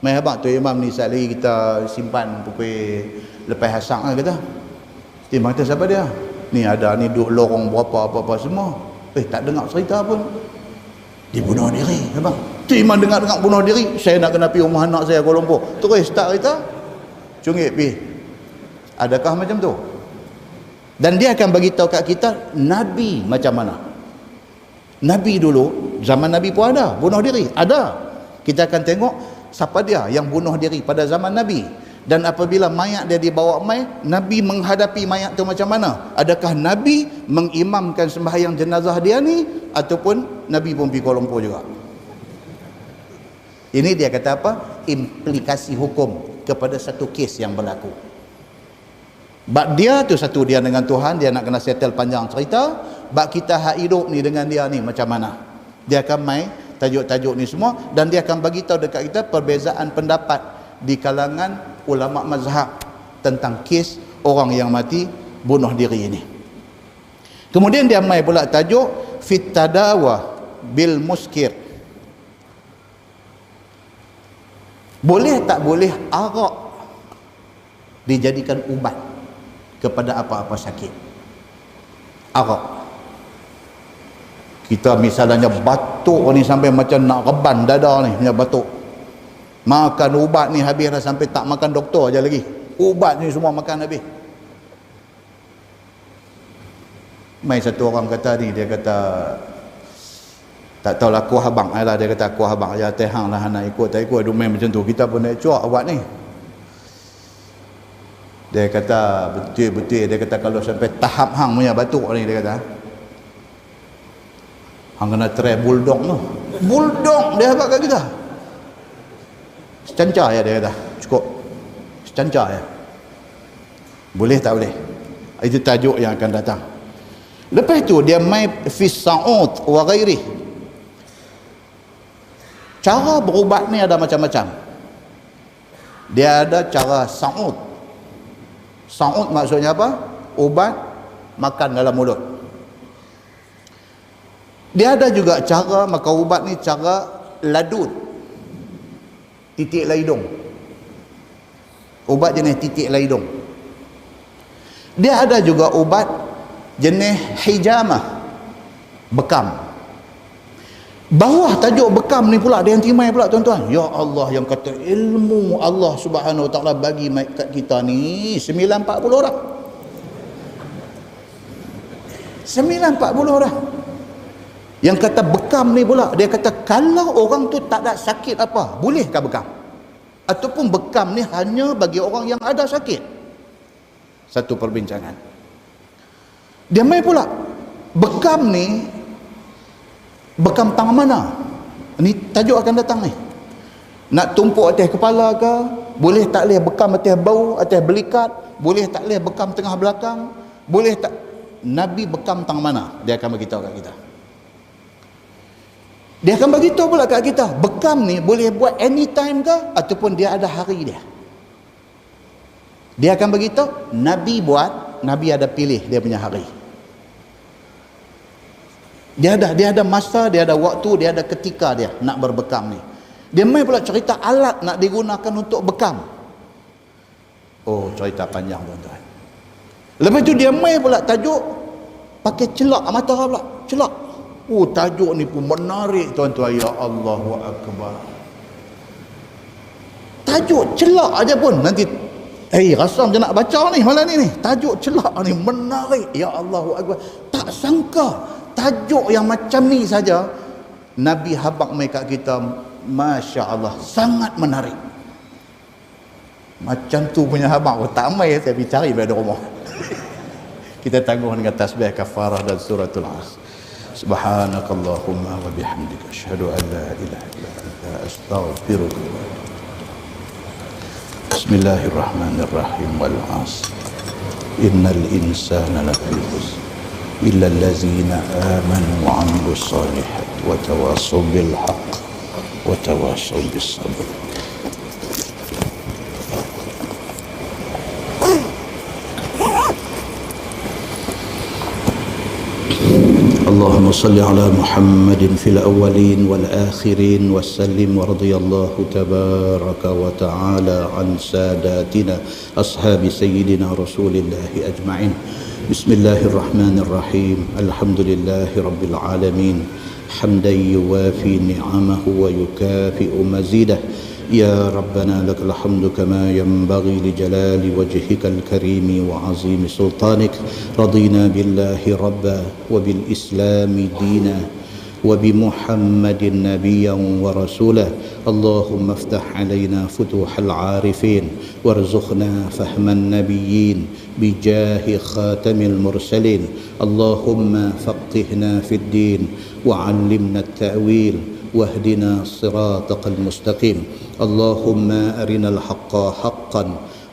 Mai abang tu imam ni sat lagi kita simpan pukul lepas asar lah kata. Imam kata siapa dia? Ni ada ni duk lorong berapa apa-apa semua. Tak dengar cerita pun. Dia bunuh diri, abang. Tu imam dengar bunuh diri, saya nak kena pergi rumah anak saya Kuala Lumpur. Terus tak cerita. Cungit pi. Adakah macam tu? Dan dia akan bagi tahu kat kita Nabi macam mana. Nabi dulu, zaman Nabi pun ada bunuh diri, ada. Kita akan tengok siapa dia yang bunuh diri pada zaman Nabi. Dan apabila mayat dia dibawa mai, Nabi menghadapi mayat tu macam mana? Adakah Nabi mengimamkan sembahyang jenazah dia ni, ataupun Nabi pun pergi Kuala Lumpur juga? Ini dia kata apa? Implikasi hukum kepada satu kes yang berlaku. Bak dia tu satu, dia dengan Tuhan, dia nak kena settle panjang cerita. Bak kita hak hidup ni dengan dia ni macam mana? Dia akan mai tajuk-tajuk ni semua, dan dia akan bagi tahu dekat kita perbezaan pendapat di kalangan ulama mazhab tentang kes orang yang mati bunuh diri ini. Kemudian dia mai pula tajuk fit tadawa bil muskir. Boleh tak boleh arak dijadikan ubat kepada apa-apa sakit? Arak. Kita misalnya batuk ni sampai macam nak reban dada ni, punya batuk. Makan ubat ni habis dah, sampai tak makan doktor aja lagi. Ubat ni semua makan habis. Mai satu orang kata ni, dia kata tak tahulah kuah abang lah, dia kata kuah abang aja teh hang lah nak ikut tak ikut, main macam tu. Kita pun nak cuak ubat ni. Dia kata betul-betul, dia kata kalau sampai tahap hang punya batuk ni, dia kata hang kena try bulldog tu. Bulldog dia agak kat kita. Secancar ya, dia kata. Cukup. Secancar ya. Boleh tak boleh? Itu tajuk yang akan datang. Lepas tu dia mai fi sa'ud wa ghairi. Cara berubat ni ada macam-macam. Dia ada cara sa'ud. Sa'ud maksudnya apa? Ubat makan dalam mulut. Dia ada juga cara makan ubat ni cara ladud, titik laidung. Ubat jenis titik laidung. Dia ada juga ubat jenis hijamah, bekam. Bawah tajuk bekam ni pula dia yang timai pula tuan-tuan. Ya Allah, yang kata ilmu Allah Subhanahu Wa Taala bagi kat kita ni 940 orang. 940 orang. Yang kata bekam ni pula, dia kata kalau orang tu tak ada sakit apa, bolehkah bekam? Ataupun bekam ni hanya bagi orang yang ada sakit? Satu perbincangan. Dia main pula, bekam ni bekam tangan mana? Ni tajuk akan datang ni. Nak tumpuk atas kepala ke? Boleh tak boleh bekam atas bau, atas belikat? Boleh tak boleh bekam tengah belakang? Boleh tak? Nabi bekam tangan mana? Dia akan beritahu kat kita. Dia akan beritahu pula kat kita, bekam ni boleh buat anytime ke ataupun dia ada hari dia. Dia akan beritahu, Nabi buat, Nabi ada pilih dia punya hari. Dia ada masa, dia ada waktu, dia ada ketika dia nak berbekam ni. Dia main pula cerita alat nak digunakan untuk bekam. Oh, cerita panjang tuan-tuan. Lepas tu dia main pula tajuk pakai celak mata pula, celak. Oh, tajuk ni pun menarik tuan-tuan. Ya Allahu Akbar. Tajuk celak aja pun nanti rasa macam nak baca ni malam ni. Tajuk celak ni menarik. Ya Allahu Akbar. Tak sangka tajuk yang macam ni saja Nabi habaq mai kat kita, Masya Allah, sangat menarik. Macam tu punya habaq tak mai saya pergi cari pada rumah. Kita tangguh dengan tasbih kafarah dan suratul As. Subhanakallahumma wa bihamdika asyhadu an la ilaha illa anta astaghfiruka. Bismillahirrahmanirrahim. Wal 'asr. Innal insana lafi khusr illa allazina amanu wa 'amilus solihati wa tawassaw bil haqq wa tawassaw bis sabr. اللهم صل على محمد في الأولين والآخرين وسلم ورضي الله تبارك وتعالى عن ساداتنا أصحاب سيدنا رسول الله أجمعين. بسم الله الرحمن الرحيم. الحمد لله رب العالمين حمدا يوافي نعمه ويكافئ مزيده. يا ربنا لك الحمد كما ينبغي لجلال وجهك الكريم وعظيم سلطانك. رضينا بالله ربا وبالإسلام دينا وبمحمد نبيا ورسولا. اللهم افتح علينا فتوح العارفين وارزقنا فهم النبيين بجاه خاتم المرسلين. اللهم فقهنا في الدين وعلمنا التأويل واهدنا صراطك المستقيم. اللهم أرنا الحق حقا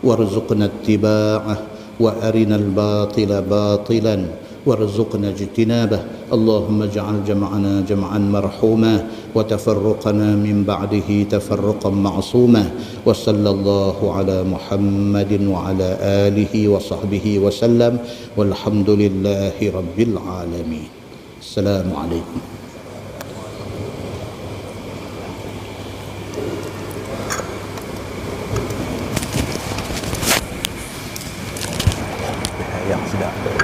وارزقنا اتباعه وأرنا الباطل باطلا وارزقنا اجتنابه. اللهم اجعل جمعنا جمعا مرحوما وتفرقنا من بعده تفرقا معصوما. وصلى الله على محمد وعلى آله وصحبه وسلم والحمد لله رب العالمين. السلام عليكم. Yang sedap.